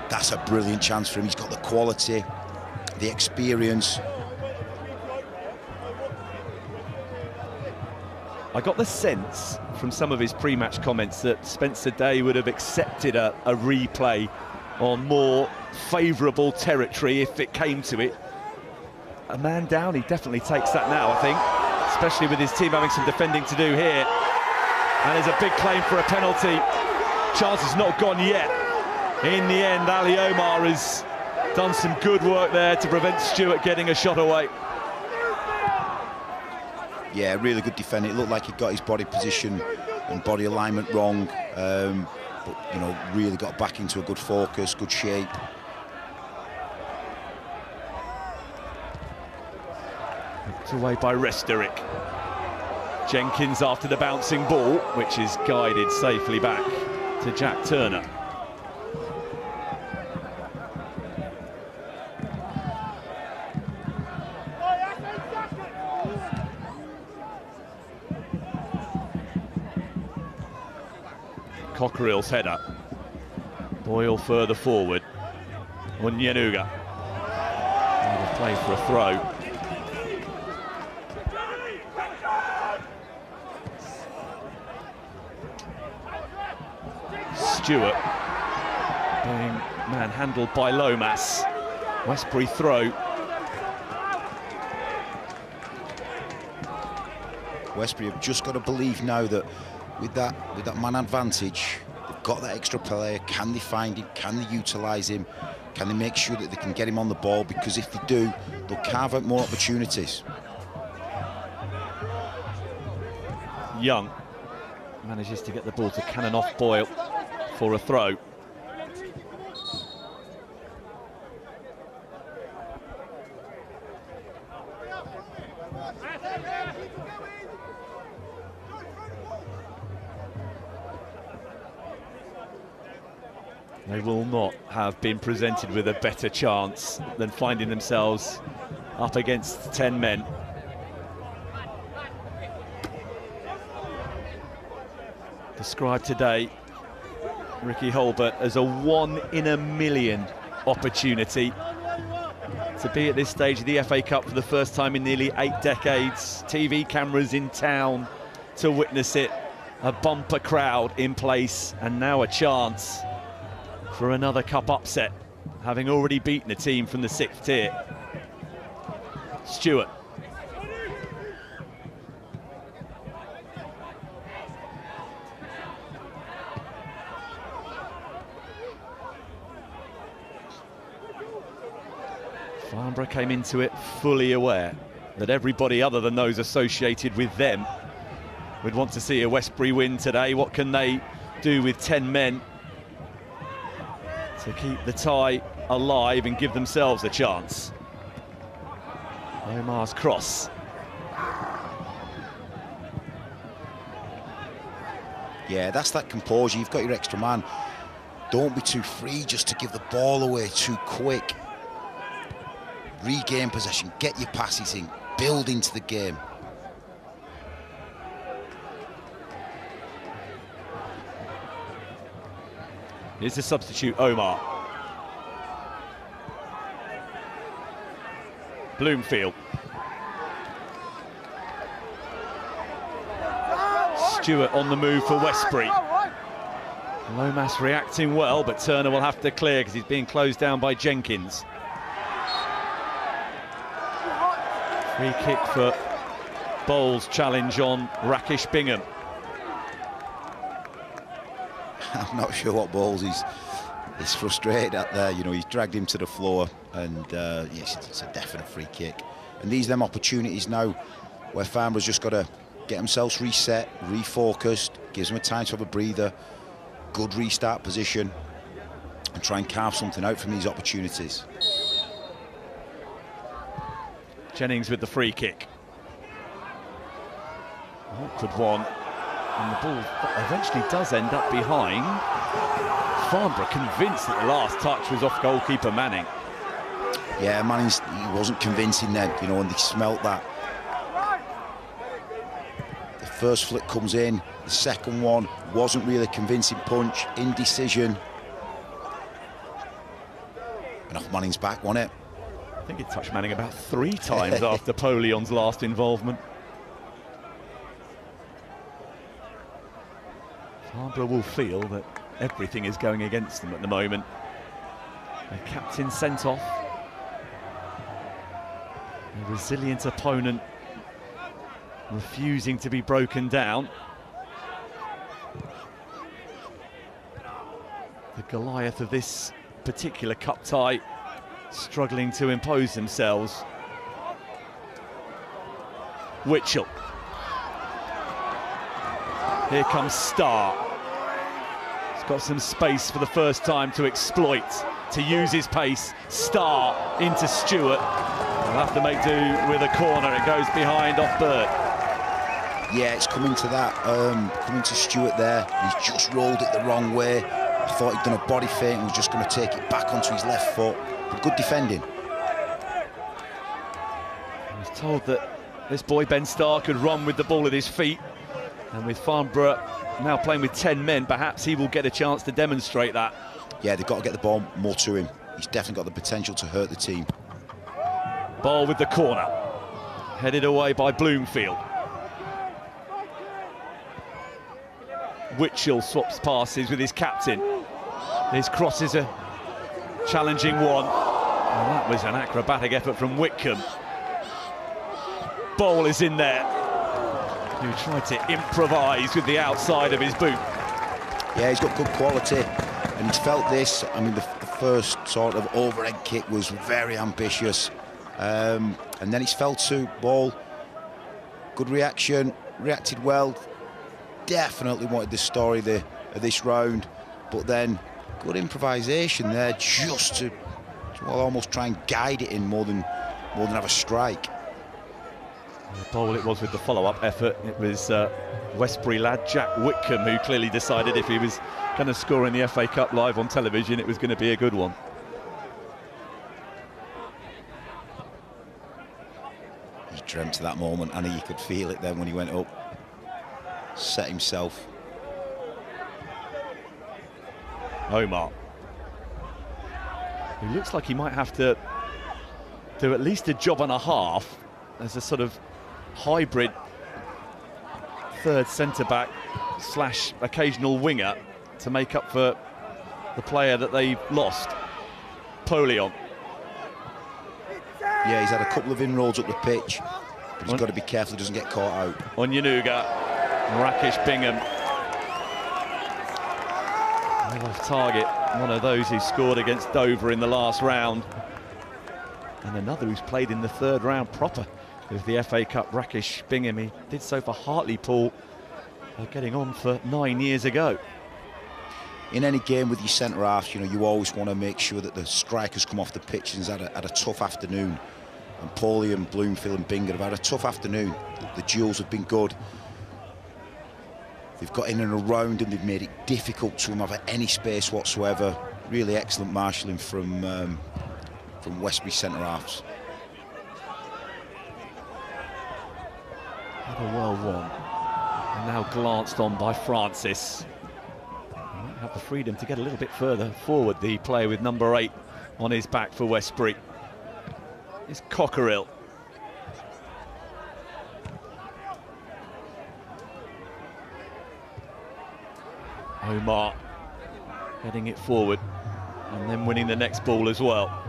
That's a brilliant chance for him. He's got the quality, the experience. I got the sense from some of his pre-match comments that Spencer Day would have accepted a replay on more favourable territory if it came to it. A man down, he definitely takes that now, I think, especially with his team having some defending to do here. And there's a big claim for a penalty. Chance is not gone yet. In the end, Ali Omar has done some good work there to prevent Stewart getting a shot away. Yeah, really good defending. It looked like he got his body position and body alignment wrong, but, you know, really got back into a good focus, good shape. Knocked away by Resterick. Jenkins after the bouncing ball, which is guided safely back to Jack Turner. Cockerill's header. Boyle further forward. Onyenuga. Play for a throw. Stewart being manhandled by Lomas. Westbury throw. Westbury have just got to believe now that with that man advantage, they've got that extra player. Can they find him? Can they utilise him? Can they make sure that they can get him on the ball? Because if they do, they'll carve out more opportunities. Young manages to get the ball to cannon off Boyle for a throw. They will not have been presented with a better chance than finding themselves up against 10 men. Described today, Ricky Holbert, as a 1 in a million opportunity to be at this stage of the FA Cup for the first time in nearly 8 decades. TV cameras in town to witness it, a bumper crowd in place, and now a chance for another cup upset, having already beaten a team from the 6th tier. Stewart. Farnborough came into it fully aware that everybody other than those associated with them would want to see a Westbury win today. What can they do with 10 men to keep the tie alive and give themselves a chance? Omar's cross. Yeah, that's that composure. You've got your extra man. Don't be too free just to give the ball away too quick. Regain possession, get your passes in, build into the game. Here's the substitute, Omar. Bloomfield. Stewart on the move for Westbury. Lomas reacting well, but Turner will have to clear because he's being closed down by Jenkins. Free kick for Bowles' challenge on Rakesh Bingham. I'm not sure what Bowles is frustrated at there. You know, he's dragged him to the floor, and yes, it's a definite free kick. And these are them opportunities now where Farnborough's just got to get themselves reset, refocused, gives them a time to have a breather, good restart position, and try and carve something out from these opportunities. Jennings with the free kick. Awkward one. And the ball eventually does end up behind. Farnborough convinced that the last touch was off goalkeeper Manning. Yeah, Manning's, he wasn't convincing then, you know, and they smelt that. The first flick comes in, the second one wasn't really a convincing punch, indecision. And off Manning's back, wasn't it? I think it touched Manning about 3 times after Polion's last involvement. Farnborough will feel that everything is going against them at the moment. Their captain sent off. A resilient opponent refusing to be broken down. The Goliath of this particular cup tie struggling to impose themselves. Witchell. Here comes Starr. He's got some space for the first time to exploit, to use his pace. Starr into Stewart. They'll have to make do with a corner. It goes behind off Burt. Yeah, it's coming to that, coming to Stewart there. He's just rolled it the wrong way. I thought he'd done a body feint and was just going to take it back onto his left foot. But good defending. I was told that this boy Ben Starr could run with the ball at his feet. And with Farnborough now playing with 10 men, perhaps he will get a chance to demonstrate that. Yeah, they've got to get the ball more to him. He's definitely got the potential to hurt the team. Ball with the corner. Headed away by Bloomfield. Witchell swaps passes with his captain. His cross is a challenging one. And that was an acrobatic effort from Whitcomb. Ball is in there. Who tried to improvise with the outside of his boot. Yeah, he's got good quality, and he's felt this. I mean, the first sort of overhead kick was very ambitious, and then he's fell to ball. Good reaction, reacted well. Definitely wanted the story of this round, but then good improvisation there, just to well, almost try and guide it in more than have a strike. The ball it was with the follow-up effort. It was Westbury lad Jack Whitcomb who clearly decided if he was going to score in the FA Cup live on television, it was going to be a good one. He dreamt of that moment, and he could feel it then when he went up. Set himself. Omar, who looks like he might have to do at least a job and a half as a sort of hybrid third centre-back slash occasional winger to make up for the player that they lost, Polion. Yeah, he's had a couple of inroads up the pitch, but he's got to be careful he doesn't get caught out. Onyenuga, Rakesh Bingham. Well off target, one of those who scored against Dover in the last round. And another who's played in the third round proper with the FA Cup, Rakesh Bingham. He did so for Hartlepool, getting on for 9 years ago. In any game with your centre-halves, you know, you always want to make sure that the strikers come off the pitch and had a tough afternoon. And Paulie and Bloomfield and Bingham have had a tough afternoon. The duels have been good. They've got in and around and they've made it difficult to them have any space whatsoever. Really excellent marshalling from Westbury centre-halves. Well won. And now glanced on by Francis. He might have the freedom to get a little bit further forward, the player with number 8 on his back for Westbury. It's Cockerill. Omar heading it forward and then winning the next ball as well.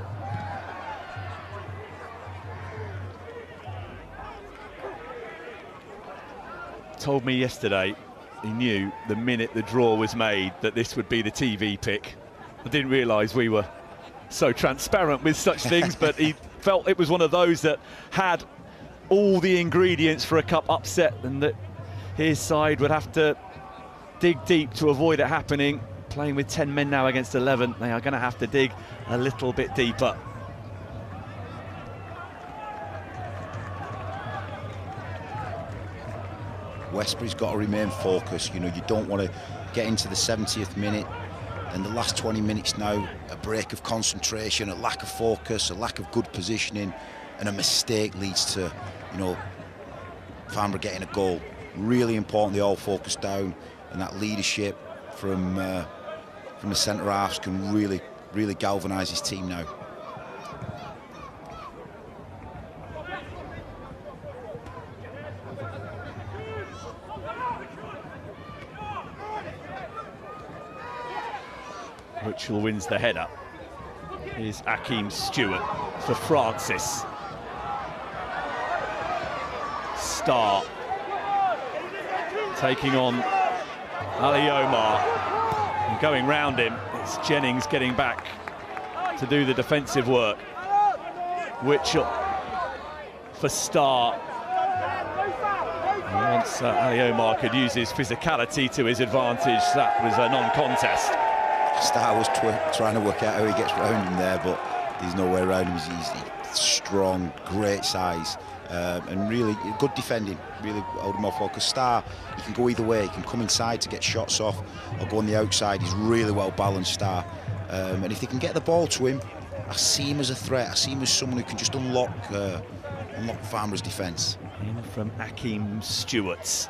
Told me yesterday he knew the minute the draw was made that this would be the TV pick. I didn't realise we were so transparent with such things, but he felt it was one of those that had all the ingredients for a cup upset and that his side would have to dig deep to avoid it happening. Playing with 10 men now against 11, they are going to have to dig a little bit deeper. Westbury's got to remain focused. You know, you don't want to get into the 70th minute and the last 20 minutes now, a break of concentration, a lack of focus, a lack of good positioning, and a mistake leads to, you know, Farnborough getting a goal. Really important they all focus down, and that leadership from the centre halves can really galvanise his team now. Ritual wins the header. Here's Akeem Stewart for Francis. Starr taking on Ali Omar. And going round him, it's Jennings getting back to do the defensive work. Witchell for Starr. And once Ali Omar could use his physicality to his advantage, that was a non-contest. Starr was trying to work out how he gets round him there, but there's no way around him. He's strong, great size, and really good defending. Really hold him off well, because Starr, he can go either way. He can come inside to get shots off or go on the outside. He's really well balanced, Starr. And if they can get the ball to him, I see him as a threat. I see him as someone who can just unlock Farnborough's defence. In from Akeem Stewart.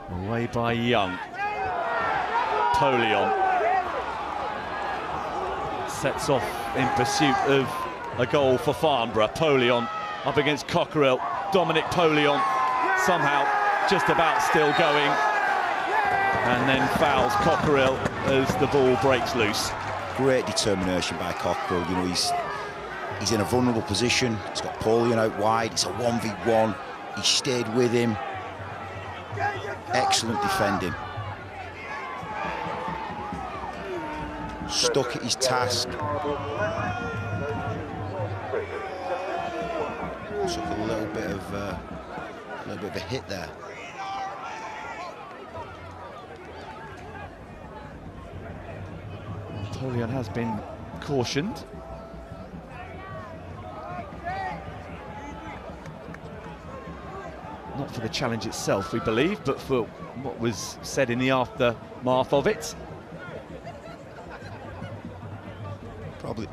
Away by Young. Polion sets off in pursuit of a goal for Farnborough. Polion up against Cockerill. Dominic Polion somehow just about still going, and then fouls Cockerill as the ball breaks loose. Great determination by Cockerill. You know, he's in a vulnerable position. He's got Polion out wide. It's a 1v1. He stayed with him. Excellent defending. Stuck at his task. Took a little bit of a hit there. Polion has been cautioned. Not for the challenge itself, we believe, but for what was said in the aftermath of it. Probably.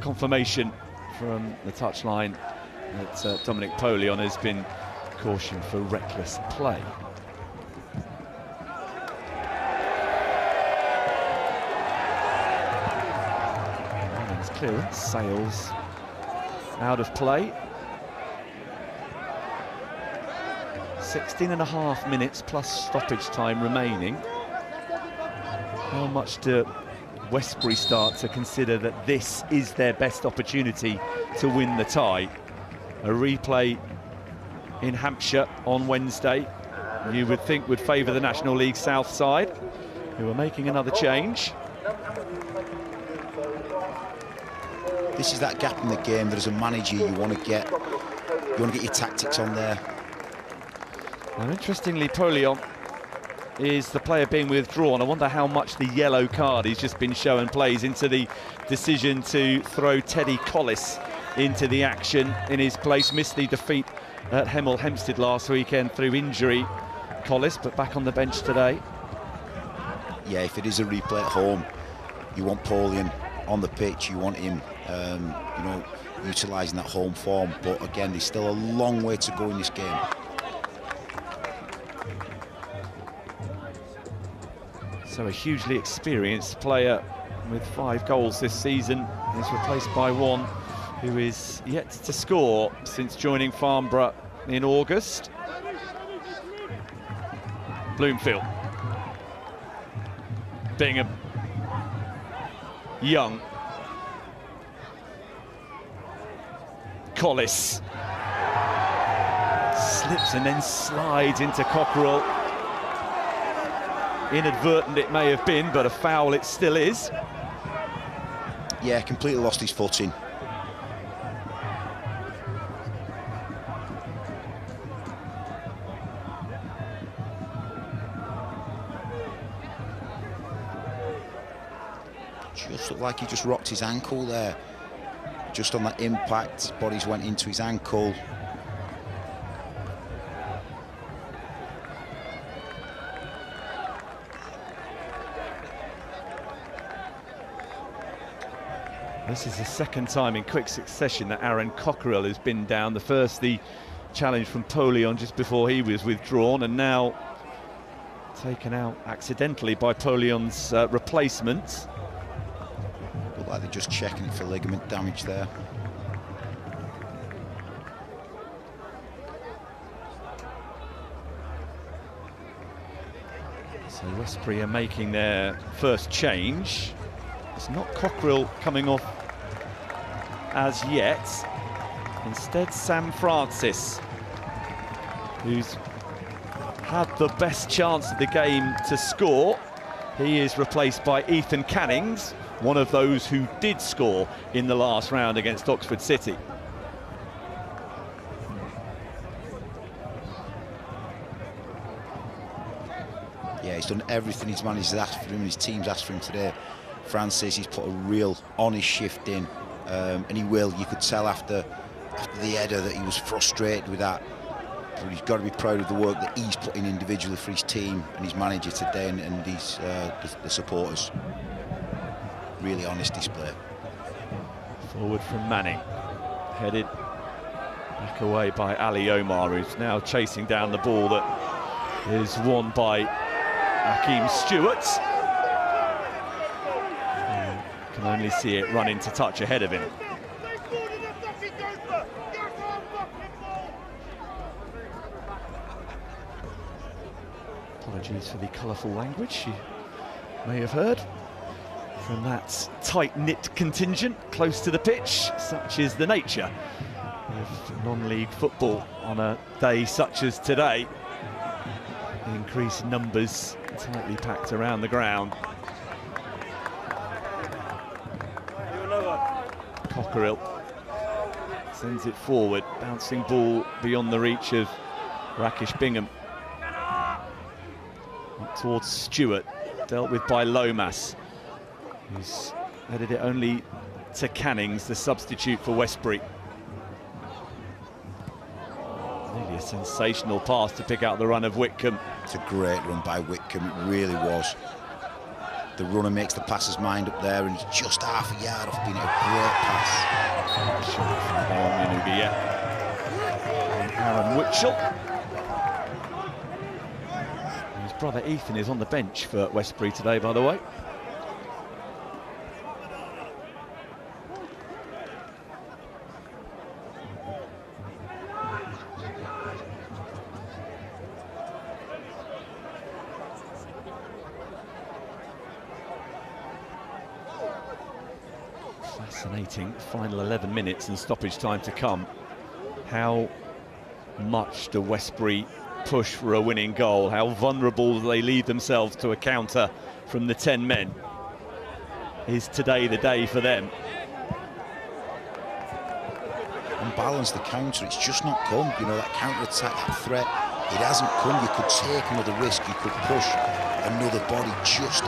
Confirmation from the touchline that Dominic Polion has been cautioned for reckless play. Ranning's clearance sails out of play. 16.5 minutes plus stoppage time remaining. How much do Westbury start to consider that this is their best opportunity to win the tie? A replay in Hampshire on Wednesday, you would think would favour the National League South side, who are making another change. This is that gap in the game that as a manager you want to get your tactics on there. Now, interestingly, Polion is the player being withdrawn. I wonder how much the yellow card he's just been shown plays into the decision to throw Teddy Collis into the action in his place. Missed the defeat at Hemel Hempstead last weekend through injury, Collis, but back on the bench today. Yeah, if it is a replay at home, you want Polion on the pitch. You want him, you know, utilising that home form. But again, there's still a long way to go in this game. So a hugely experienced player with 5 goals this season is replaced by one who is yet to score since joining Farnborough in August. Bloomfield. Bingham. Young. Collis. Slips and then slides into Cockerill. Inadvertent it may have been, but a foul it still is. Yeah, completely lost his footing. Just looked like he just rocked his ankle there. Just on that impact, his bodies went into his ankle. This is the second time in quick succession that Aaron Cockerill has been down. The first, the challenge from Polion just before he was withdrawn, and now taken out accidentally by Polion's replacement. Look like they're just checking it for ligament damage there. So Westbury are making their first change. It's not Cockerill coming off as yet. Instead, Sam Francis, who's had the best chance of the game to score. He is replaced by Ethan Cannings, one of those who did score in the last round against Oxford City. Yeah, he's done everything his manager's asked for him and his team's asked for him today. Francis, he's put a real honest shift in, and he will. You could tell after the header that he was frustrated with that. But he's got to be proud of the work that he's put in individually for his team and his manager today, and his, the supporters. Really honest display. Forward from Manning, headed back away by Ali Omar, who's now chasing down the ball that is won by Hakeem Stewart. Can only see it run into touch ahead of him. Apologies for the colourful language you may have heard from that tight-knit contingent close to the pitch. Such is the nature of non-league football on a day such as today. The increased numbers tightly packed around the ground. Cockerill sends it forward, bouncing ball beyond the reach of Rakesh Bingham. Up towards Stewart, dealt with by Lomas, who's headed it only to Cannings, the substitute for Westbury. Really a sensational pass to pick out the run of Whitcomb. It's a great run by Whitcomb, it really was. The runner makes the passer's mind up there, and he's just half a yard off being a great pass. Shot from Yanugia. And Aaron Witchell. His brother Ethan is on the bench for Westbury today, by the way. Fascinating final 11 minutes and stoppage time to come. How much do Westbury push for a winning goal? How vulnerable do they leave themselves to a counter from the 10 men? Is today the day for them? Unbalance the counter, it's just not come. You know, that counter-attack, that threat, it hasn't come. You could take another risk, you could push another body just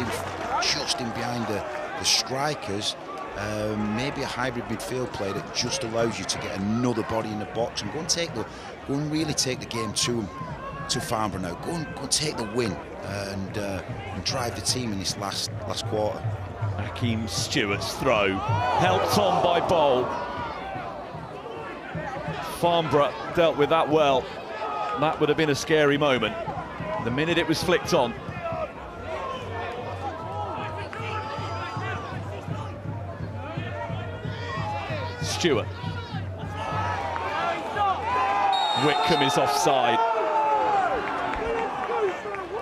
in behind the strikers. Maybe a hybrid midfield play that just allows you to get another body in the box and go and really take the game to Farnborough now. Go and take the win and drive the team in this last quarter. Hakeem Stewart's throw, helped on by Bowl. Farnborough dealt with that well. That would have been a scary moment. The minute it was flicked on. Stewart. Whitcomb is offside.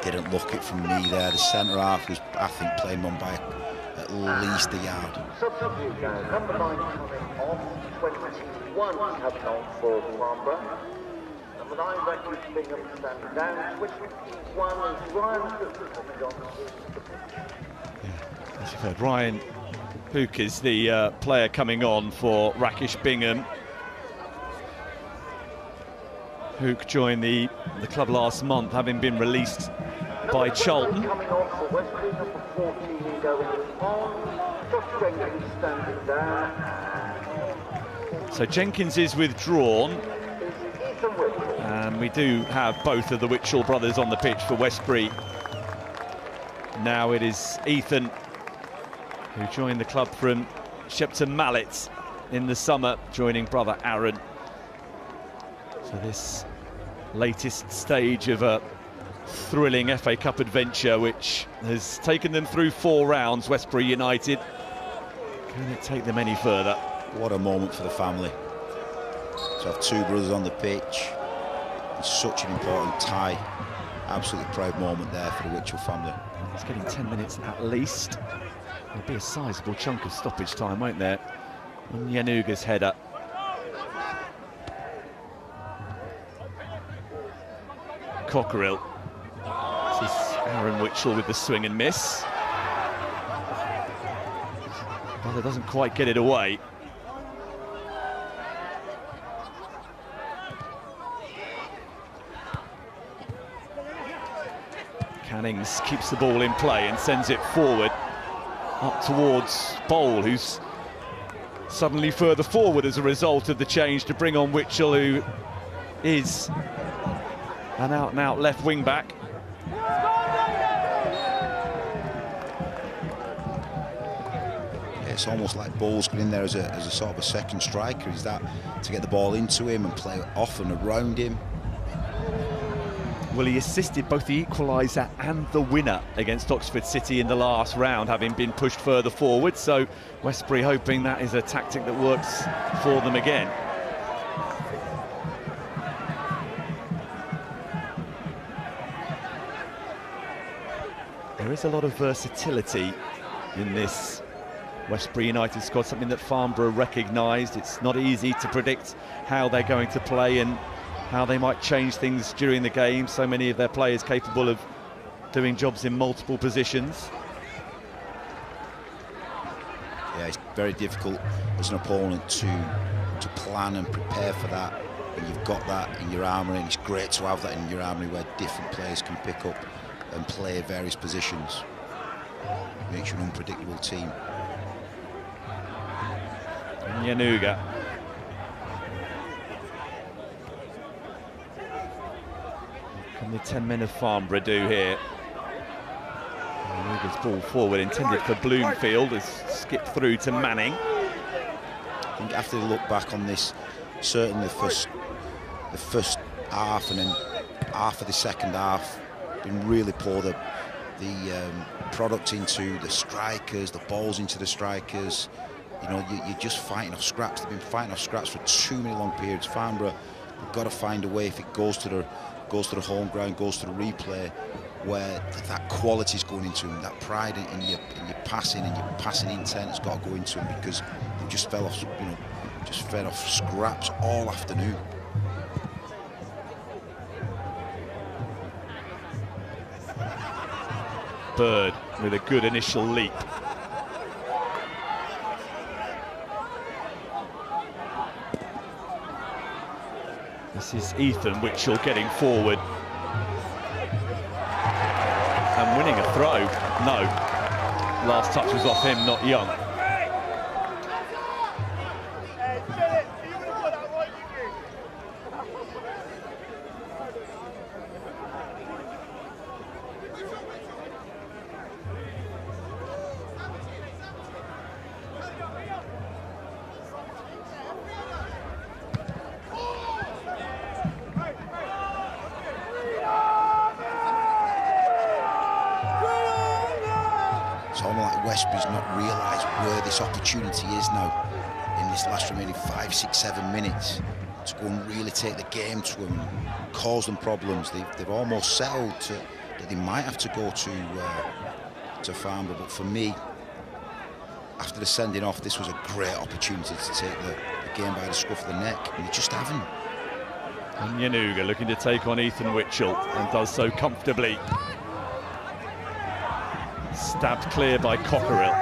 Didn't look it from me there. The centre half was, I think, playing one by at least a yard. Substitute now, number 9 coming off, 21 coming on for Farnborough. Number 9, Rakesh Bingham standing down, 21 is Ryan Hook coming on. As you've heard, Ryan Hook is the player coming on for Rakesh Bingham. Hook joined the club last month, having been released by Charlton. Coming on for Westbury, number 14 going on. Josh Jenkins standing down. So Jenkins is withdrawn. And we do have both of the Witchell brothers on the pitch for Westbury. Now it is Ethan, who joined the club from Shepton Mallet in the summer, joining brother Aaron for this latest stage of a thrilling FA Cup adventure, which has taken them through 4 rounds. Westbury United, can it take them any further? What a moment for the family to have 2 brothers on the pitch. It's such an important tie. Absolutely proud moment there for the Witchell family. It's getting 10 minutes at least. There'll be a sizable chunk of stoppage time, won't there? On Yanuga's header. Cockerill. This is Aaron Witchell with the swing and miss. Brother doesn't quite get it away. Cannings keeps the ball in play and sends it forward up towards Bowl, who's suddenly further forward as a result of the change to bring on Witchell, who is an out-and-out left wing-back. It's almost like Bowles going in there as a sort of a second striker. Is that to get the ball into him and play off and around him? Well, he assisted both the equaliser and the winner against Oxford City in the last round, having been pushed further forward. So Westbury hoping that is a tactic that works for them again. There is a lot of versatility in this Westbury United squad, something that Farnborough recognised. It's not easy to predict how they're going to play and how they might change things during the game. So many of their players capable of doing jobs in multiple positions. Yeah, it's very difficult as an opponent to plan and prepare for that when you've got that in your armoury, and it's great to have that in your armoury where different players can pick up and play various positions. It makes you an unpredictable team. Yanuga. What can the 10 men of Farnborough do here? Yanuga's ball forward, intended for Bloomfield, has skipped through to Manning. I think after they look back on this, certainly the first half and then half of the second half, been really poor. The product into the strikers, the balls into the strikers. You know, you're just fighting off scraps. They've been fighting off scraps for too many long periods. Farnborough have got to find a way, if it goes to the home ground, goes to the replay, where that quality is going into them, that pride in your passing and your passing intent has got to go into them, because they just fell off, you know, just fed off scraps all afternoon. Bird with a good initial leap. This is Ethan Witchell getting forward and winning a throw. No, last touch was off him, not Young. Westbury's not realised where this opportunity is now in this last remaining 5, 6, 7 minutes to go and really take the game to them, cause them problems. They've almost settled that they might have to go to Farnborough, but for me, after the sending off, this was a great opportunity to take the game by the scruff of the neck, and they just haven't. And Yanuga looking to take on Ethan Witchell, and does so comfortably. Stabbed clear by Cockerill.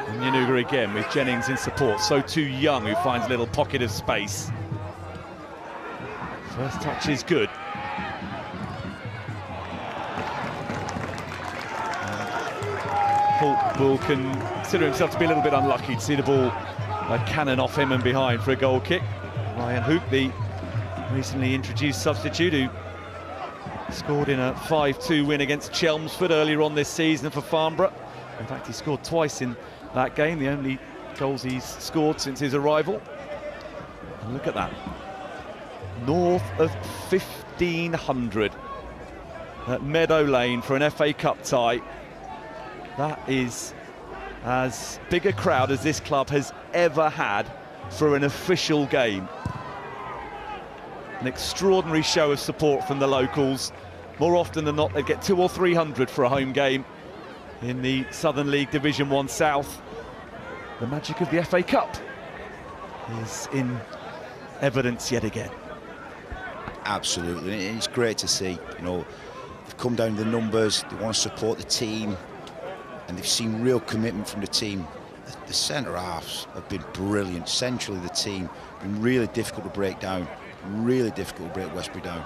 And Yanuga again with Jennings in support. So too Young, who finds a little pocket of space. First touch is good. Holt will consider himself to be a little bit unlucky to see the ball cannon off him and behind for a goal kick. Ryan Hook, the recently introduced substitute, who scored in a 5-2 win against Chelmsford earlier on this season for Farnborough. In fact, he scored twice in that game, the only goals he's scored since his arrival. And look at that, north of 1,500 at Meadow Lane for an FA Cup tie. That is as big a crowd as this club has ever had for an official game. An extraordinary show of support from the locals. More often than not, they get 200 or 300 for a home game in the Southern League Division 1 South. The magic of the FA Cup is in evidence yet again. Absolutely, and it's great to see. You know, they've come down the numbers, they want to support the team, and they've seen real commitment from the team. The centre halves have been brilliant. Centrally, the team been really difficult to break down. Really difficult to break Westbury down.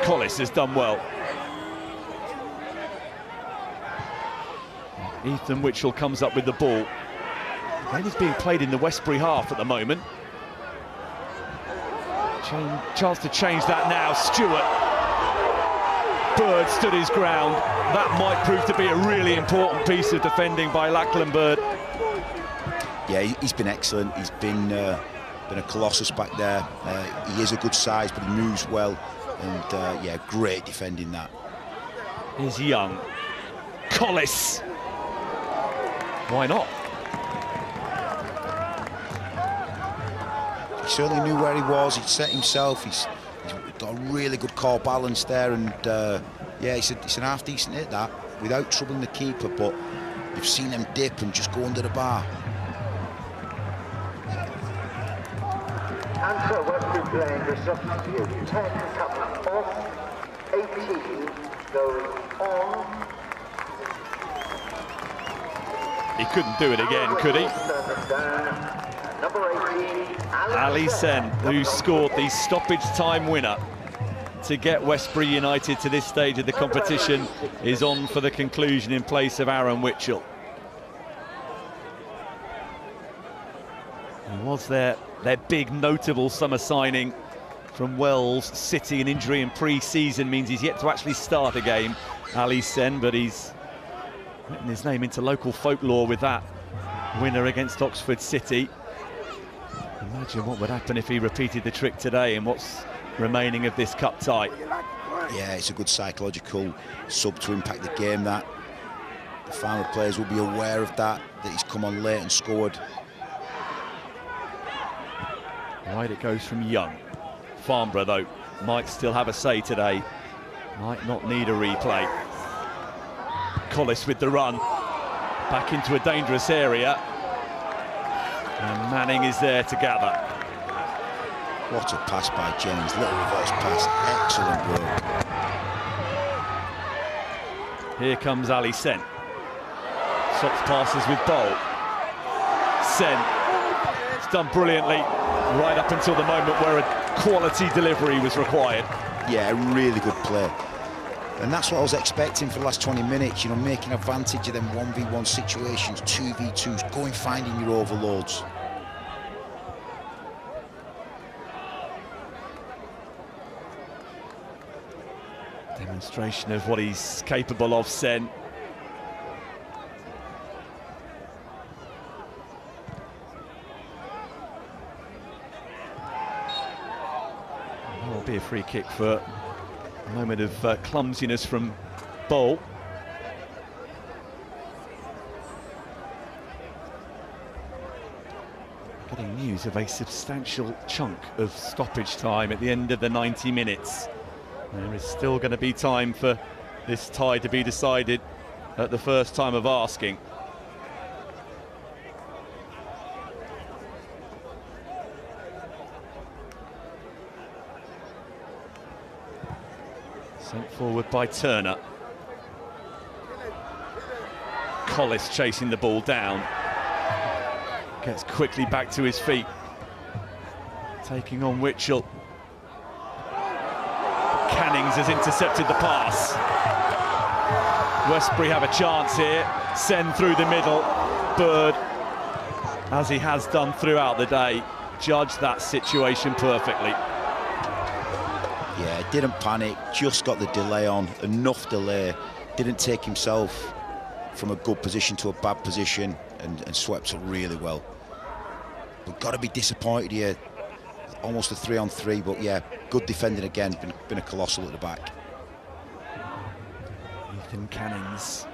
Collis has done well. Ethan Witchell comes up with the ball. The game is being played in the Westbury half at the moment. Chance to change that now. Stewart. Bird stood his ground. That might prove to be a really important piece of defending by Lachlan Bird. Yeah, he's been excellent. He's been a colossus back there. He is a good size, but he moves well. And yeah, great defending that. Here's Young. Collis. Why not? He certainly knew where he was. He'd set himself. He's got a really good core balance there. And yeah, it's an half-decent hit, that, without troubling the keeper. But you've seen him dip and just go under the bar. And so Westbury playing the substitute. 10 comes off, 18 goes on. He couldn't do it again, could he? Number 18, Ali Sen, who scored the stoppage time winner to get Westbury United to this stage of the competition, is on for the conclusion in place of Aaron Witchell. He was their big notable summer signing from Wells City. An injury in pre-season means he's yet to actually start a game, Ali Sen, but he's written his name into local folklore with that winner against Oxford City. Imagine what would happen if he repeated the trick today in what's remaining of this cup tie. Yeah, it's a good psychological sub to impact the game. That the Farnborough players will be aware of that he's come on late and scored. Wide it goes from Young. Farnborough, though, might still have a say today. Might not need a replay. Collis with the run. Back into a dangerous area. And Manning is there to gather. What a pass by Jennings. Little reverse pass. Excellent work. Here comes Ali Sen. Swaps passes with Bowl. Sen. It's done brilliantly right up until the moment where a quality delivery was required. Yeah, a really good play. And that's what I was expecting for the last 20 minutes, you know, making advantage of them 1v1 situations, 2v2s, going finding your overloads. Demonstration of what he's capable of, Sen. That'll be a free kick for a moment of clumsiness from Bowl. Getting news of a substantial chunk of stoppage time at the end of the 90 minutes. There is still going to be time for this tie to be decided at the first time of asking. Sent forward by Turner. Collis chasing the ball down. Gets quickly back to his feet. Taking on Witchell. Cannings has intercepted the pass. Westbury have a chance here. Sen through the middle. Bird, as he has done throughout the day, judged that situation perfectly. Yeah, didn't panic, just got the delay on, enough delay, didn't take himself from a good position to a bad position and swept it really well. We've got to be disappointed here. Almost a 3-on-3, but yeah, good defending again. Been a colossal at the back. Ethan Cannings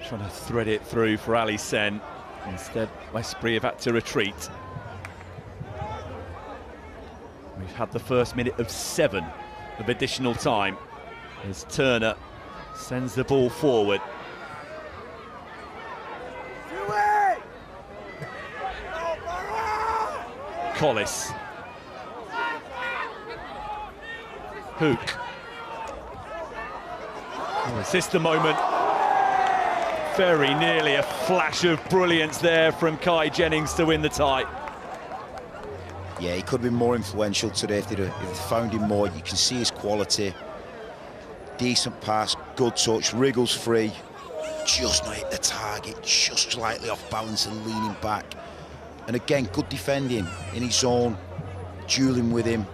trying to thread it through for Ali Sen. Instead, Westbury have had to retreat. We've had the first minute of 7 of additional time as Turner sends the ball forward. Collis. Hook. Oh, is this the moment? Very nearly a flash of brilliance there from Kai Jennings to win the tie. Yeah, he could have been more influential today if they'd found him more. You can see his quality. Decent pass, good touch, wriggles free. Just not hit the target, just slightly off balance and leaning back. And again, good defending in his zone, dueling with him.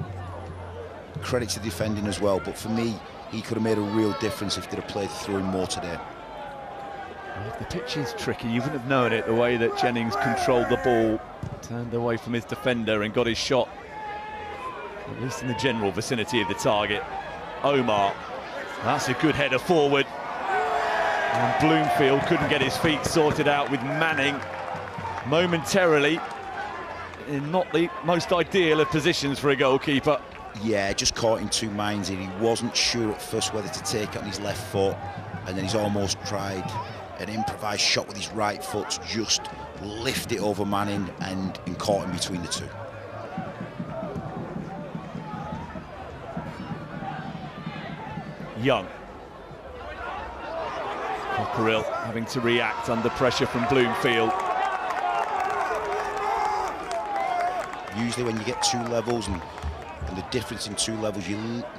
Credit to defending as well, but for me, he could have made a real difference if they'd have played through him more today. Well, the pitch is tricky, you wouldn't have known it, the way that Jennings controlled the ball, turned away from his defender and got his shot, at least in the general vicinity of the target. Omar, that's a good header forward. And Bloomfield couldn't get his feet sorted out with Manning. Momentarily in not the most ideal of positions for a goalkeeper. Yeah, just caught in two minds here. He wasn't sure at first whether to take it on his left foot, and then he's almost tried an improvised shot with his right foot to just lift it over Manning and caught him between the two. Young. Cockerill having to react under pressure from Bloomfield. Usually when you get 2 levels and the difference in 2 levels, you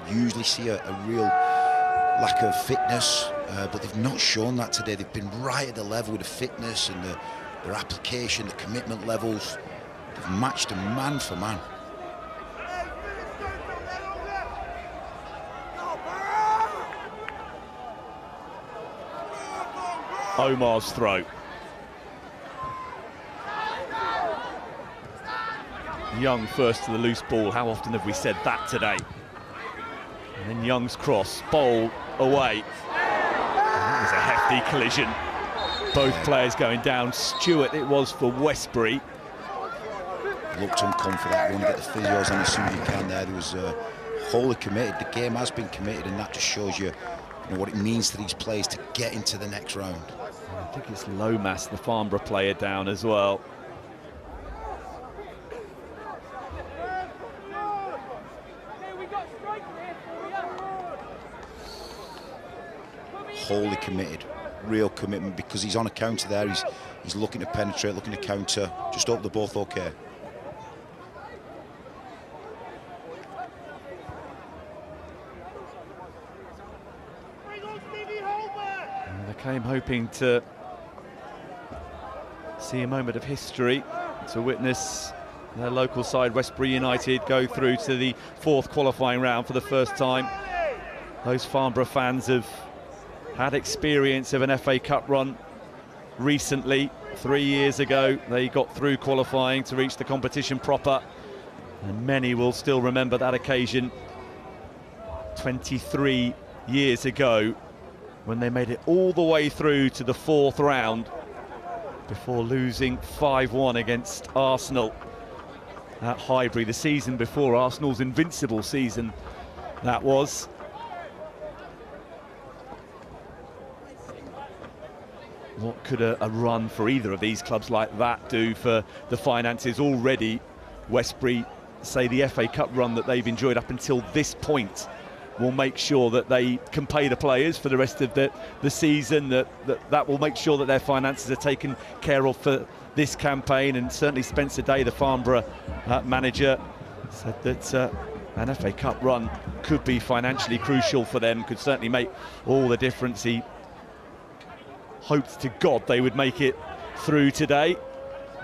usually see a real lack of fitness, but they've not shown that today. They've been right at the level with the fitness and their application, the commitment levels. They've matched them man for man. Omar's throw. Young first to the loose ball. How often have we said that today? And then Young's cross, bowl away. That was a hefty collision. Both players going down. Stewart it was for Westbury. Looked unconfident. You want to get the physios on as soon as you can there. There was wholly committed. The game has been committed, and that just shows you, what it means to these players to get into the next round. I think it's Lomas, the Farnborough player, down as well. Wholly committed, real commitment, because he's on a counter there. He's looking to penetrate, looking to counter. Just hope they're both okay. And they came hoping to see a moment of history, to witness their local side, Westbury United, go through to the 4th qualifying round for the first time. Those Farnborough fans have had experience of an FA Cup run recently. 3 years ago they got through qualifying to reach the competition proper, and many will still remember that occasion 23 years ago when they made it all the way through to the 4th round before losing 5-1 against Arsenal at Highbury, the season before Arsenal's invincible season that was. What could a run for either of these clubs like that do for the finances? Already Westbury say the FA Cup run that they've enjoyed up until this point will make sure that they can pay the players for the rest of the season, that will make sure that their finances are taken care of for this campaign. And certainly Spencer Day, the Farnborough manager, said that an FA Cup run could be financially crucial for them, could certainly make all the difference. He hoped to God they would make it through today.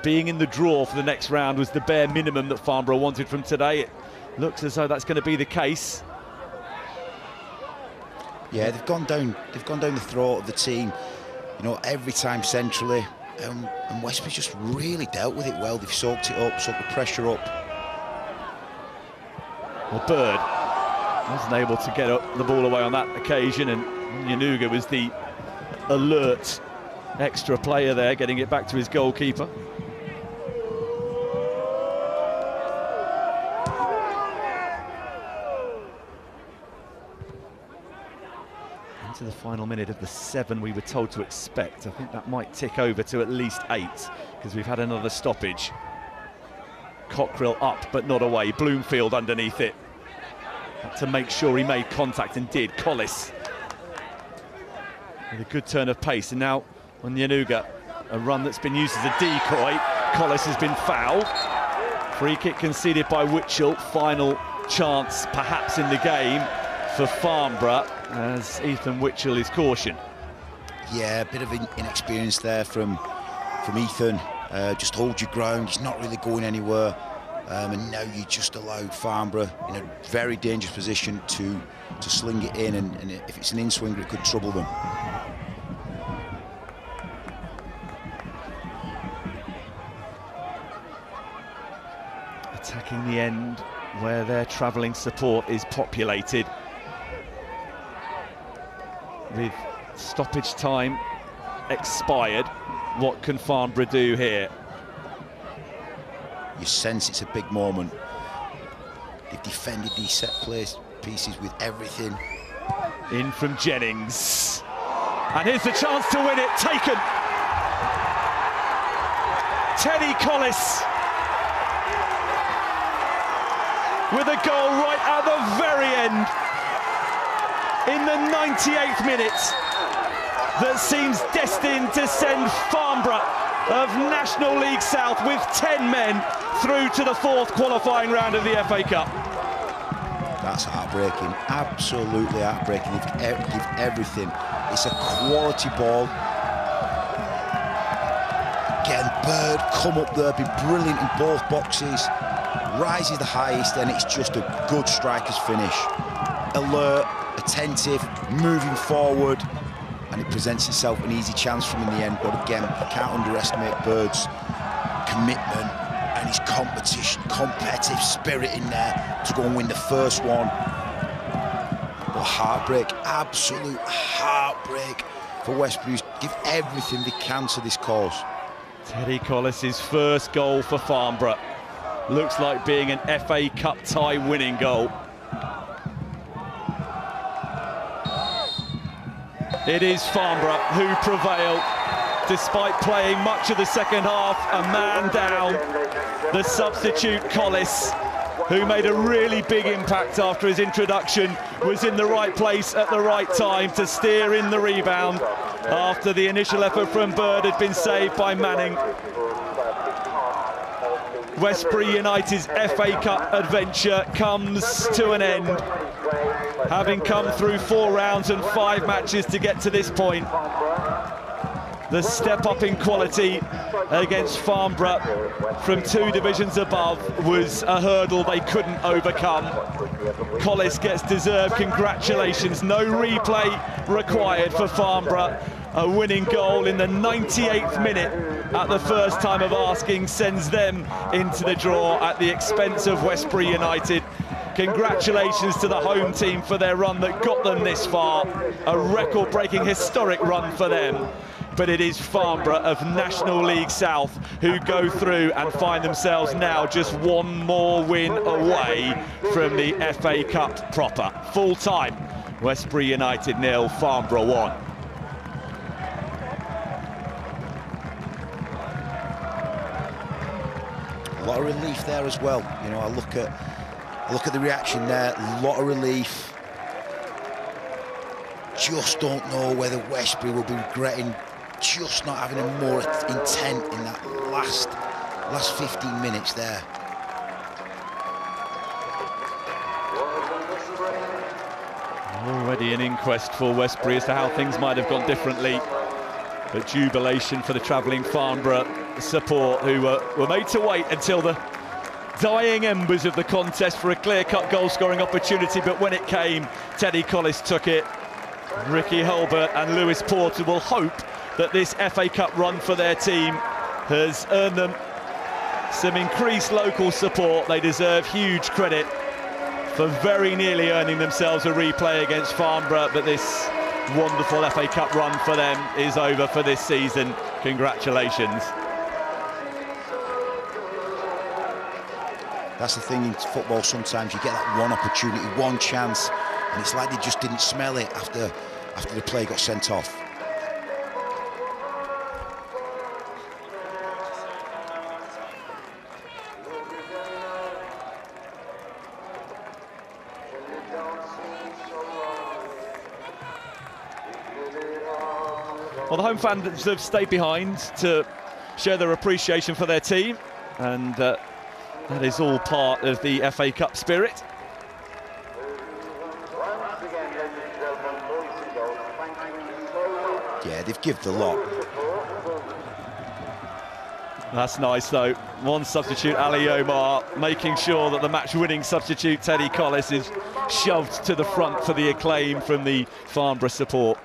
Being in the draw for the next round was the bare minimum that Farnborough wanted from today. It looks as though that's going to be the case. Yeah, they've gone down the throat of the team, you know, every time centrally, and Westbury's just really dealt with it well. They've soaked it up, soaked the pressure up. Well, Bird wasn't able to get the ball away on that occasion, and Yanuga was the alert extra player there, getting it back to his goalkeeper. Into the final minute of the 7 we were told to expect. I think that might tick over to at least 8, because we've had another stoppage. Cockrell up but not away. Bloomfield underneath it. Had to make sure he made contact, and did. Collis with a good turn of pace, and now on Yanuga, a run that's been used as a decoy. Collis has been fouled. Free kick conceded by Witchell. Final chance perhaps in the game for Farnborough, as Ethan Witchell is cautioned. Yeah, a bit of inexperience there from Ethan. Just hold your ground, he's not really going anywhere. And now you just allowed Farnborough in a very dangerous position to sling it in, and if it's an in-swinger it could trouble them. Attacking the end where their travelling support is populated. With stoppage time expired, what can Farnborough do here? You sense it's a big moment. They've defended these set pieces with everything. In from Jennings. And here's the chance to win it, taken. Teddy Collis with a goal right at the very end. In the 98th minute, that seems destined to send Farnborough of National League South with 10 men through to the 4th qualifying round of the FA Cup. That's heartbreaking, absolutely heartbreaking. They've given everything. It's a quality ball. Again, Bird come up there, been brilliant in both boxes. Rises the highest, and it's just a good striker's finish. Alert, attentive, moving forward, and it presents itself an easy chance from in the end. But again, you can't underestimate Bird's commitment and his competitive spirit in there to go and win the first one. But heartbreak, absolute heartbreak for Westbury. Give everything they can to this cause. Teddy Collis' first goal for Farnborough. Looks like being an FA Cup tie winning goal. It is Farnborough who prevail, despite playing much of the second half, a man down. The substitute Collis, who made a really big impact after his introduction, was in the right place at the right time to steer in the rebound after the initial effort from Bird had been saved by Manning. Westbury United's FA Cup adventure comes to an end, having come through 4 rounds and 5 matches to get to this point. The step up in quality against Farnborough from 2 divisions above was a hurdle they couldn't overcome. Collis gets deserved congratulations. No replay required for Farnborough. A winning goal in the 98th minute at the first time of asking sends them into the draw at the expense of Westbury United. Congratulations to the home team for their run that got them this far. A record-breaking, historic run for them. But it is Farnborough of National League South who go through and find themselves now just 1 more win away from the FA Cup proper. Full time, Westbury United 0, Farnborough 1. A lot of relief there as well. You know, I look at the reaction there. A lot of relief. Just don't know whether Westbury will be regretting just not having a more intent in that last 15 minutes there. Already an inquest for Westbury as to how things might have gone differently. But jubilation for the travelling Farnborough support, who were made to wait until the dying embers of the contest for a clear-cut goal-scoring opportunity. But when it came, Teddy Collis took it. Ricky Hulbert and Lewis Porter will hope that this FA Cup run for their team has earned them some increased local support. They deserve huge credit for very nearly earning themselves a replay against Farnborough, but this wonderful FA Cup run for them is over for this season. Congratulations. That's the thing in football, sometimes you get that one opportunity, one chance, and it's like they just didn't smell it after the play got sent off. Well, the home fans have stayed behind to share their appreciation for their team, and that is all part of the FA Cup spirit. Yeah, they've given the lot. That's nice, though. One substitute, Ali Omar, making sure that the match-winning substitute, Teddy Collis, is shoved to the front for the acclaim from the Farnborough support.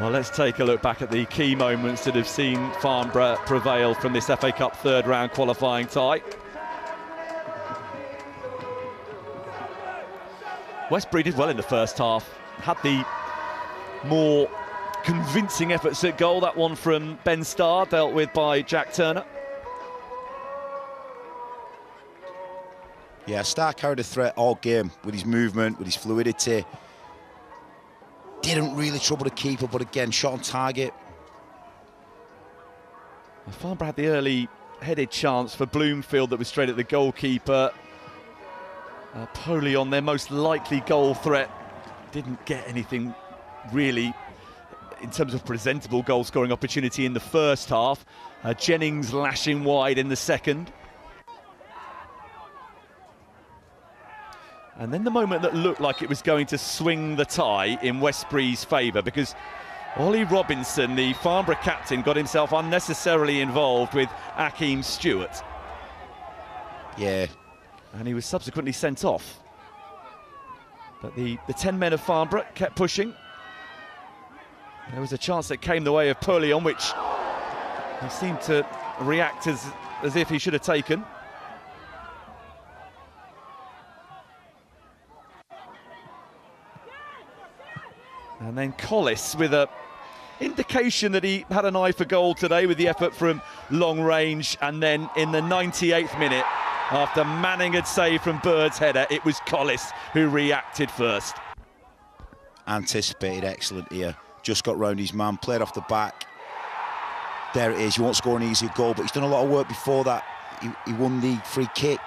Well, let's take a look back at the key moments that have seen Farnborough prevail from this FA Cup third-round qualifying tie. Westbury did well in the first half, had the more convincing efforts at goal. That one from Ben Starr, dealt with by Jack Turner. Yeah, Starr carried a threat all game with his movement, with his fluidity. Didn't really trouble the keeper, but again, shot on target. Farnborough had the early headed chance for Bloomfield that was straight at the goalkeeper. Polion, their most likely goal threat, didn't get anything really in terms of presentable goal-scoring opportunity in the first half. Jennings lashing wide in the second. And then the moment that looked like it was going to swing the tie in Westbury's favour, because Ollie Robinson, the Farnborough captain, got himself unnecessarily involved with Akeem Stewart. Yeah. And he was subsequently sent off. But the 10 men of Farnborough kept pushing. There was a chance that came the way of Polion, which he seemed to react as if he should have taken. And then Collis with a indication that he had an eye for goal today with the effort from long range. And then in the 98th minute, after Manning had saved from Bird's header, it was Collis who reacted first. Anticipated excellent here. Just got round his man, played off the back. There it is. He won't score an easy goal, but he's done a lot of work before that. He won the free kick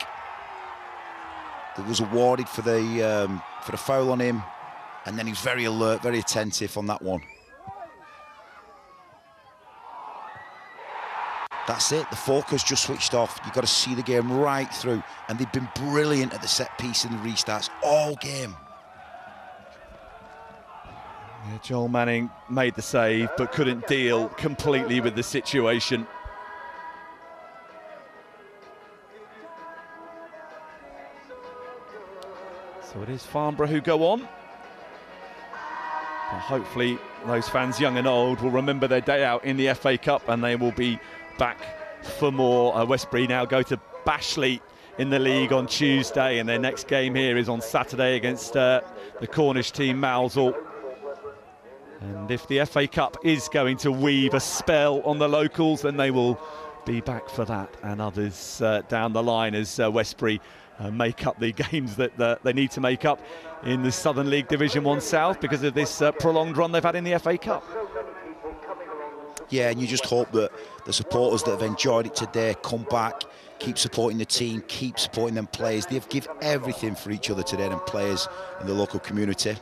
that was awarded for the foul on him. And then he was very alert, very attentive on that one. That's it, the focus just switched off. You've got to see the game right through. And they've been brilliant at the set piece and the restarts all game. Yeah, Joel Manning made the save, but couldn't deal completely with the situation. So it is Farnborough who go on. But hopefully those fans, young and old, will remember their day out in the FA Cup, and they will be back for more. Westbury now go to Bashley in the league on Tuesday, and their next game here is on Saturday against the Cornish team Mousehole. And if the FA Cup is going to weave a spell on the locals, then they will be back for that and others down the line as Westbury make up the games that they need to make up in the Southern League Division 1 South because of this prolonged run they've had in the FA Cup. Yeah, and you just hope that the supporters that have enjoyed it today come back, keep supporting the team, keep supporting them players. They've given everything for each other today, and players in the local community.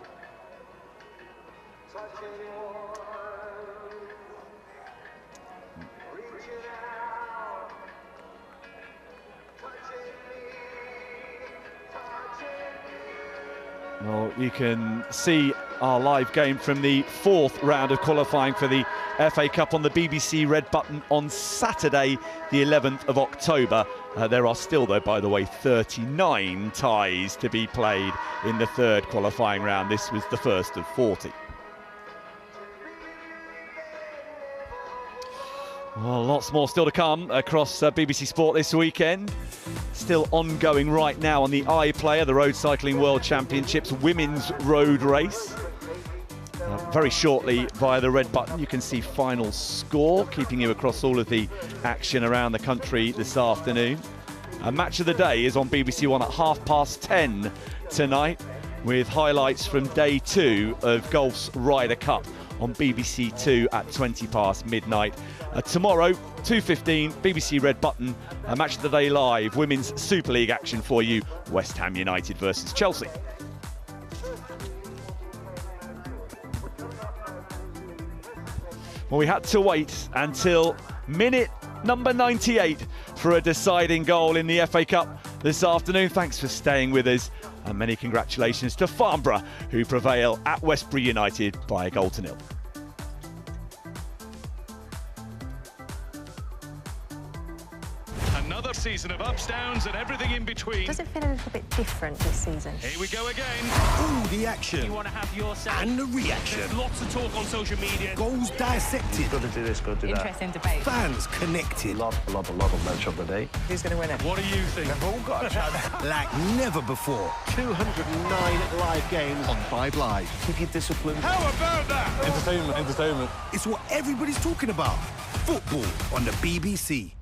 Well, you can see our live game from the 4th round of qualifying for the FA Cup on the BBC Red Button on Saturday, the 11th of October. There are still, though, by the way, 39 ties to be played in the 3rd qualifying round. This was the first of 40. Well, lots more still to come across BBC Sport this weekend. Still ongoing right now on the iPlayer, the Road Cycling World Championships women's road race. Very shortly via the red button you can see final score, keeping you across all of the action around the country this afternoon. Match of the day is on BBC One at 10:30 tonight, with highlights from day 2 of golf's Ryder Cup on BBC Two at 20 past midnight. Tomorrow, 2:15, BBC Red Button, Match of the Day Live, Women's Super League action for you, West Ham United versus Chelsea. Well, we had to wait until minute number 98 for a deciding goal in the FA Cup this afternoon. Thanks for staying with us, and many congratulations to Farnborough, who prevail at Westbury United by 1-0. Another season of ups, downs, and everything in between. Does it feel a little bit different this season? Here we go again. Ooh, the action. You want to have your say. And the reaction. There's lots of talk on social media. Goals dissected. Got to do this, got to do that. Interesting debate. Fans connected. A lot of match of the day. Who's going to win it? What do you think? They've all got a chance. Like never before. 209 live games on 5 Live. Keep your discipline. How about that? Entertainment. It's what everybody's talking about. Football on the BBC.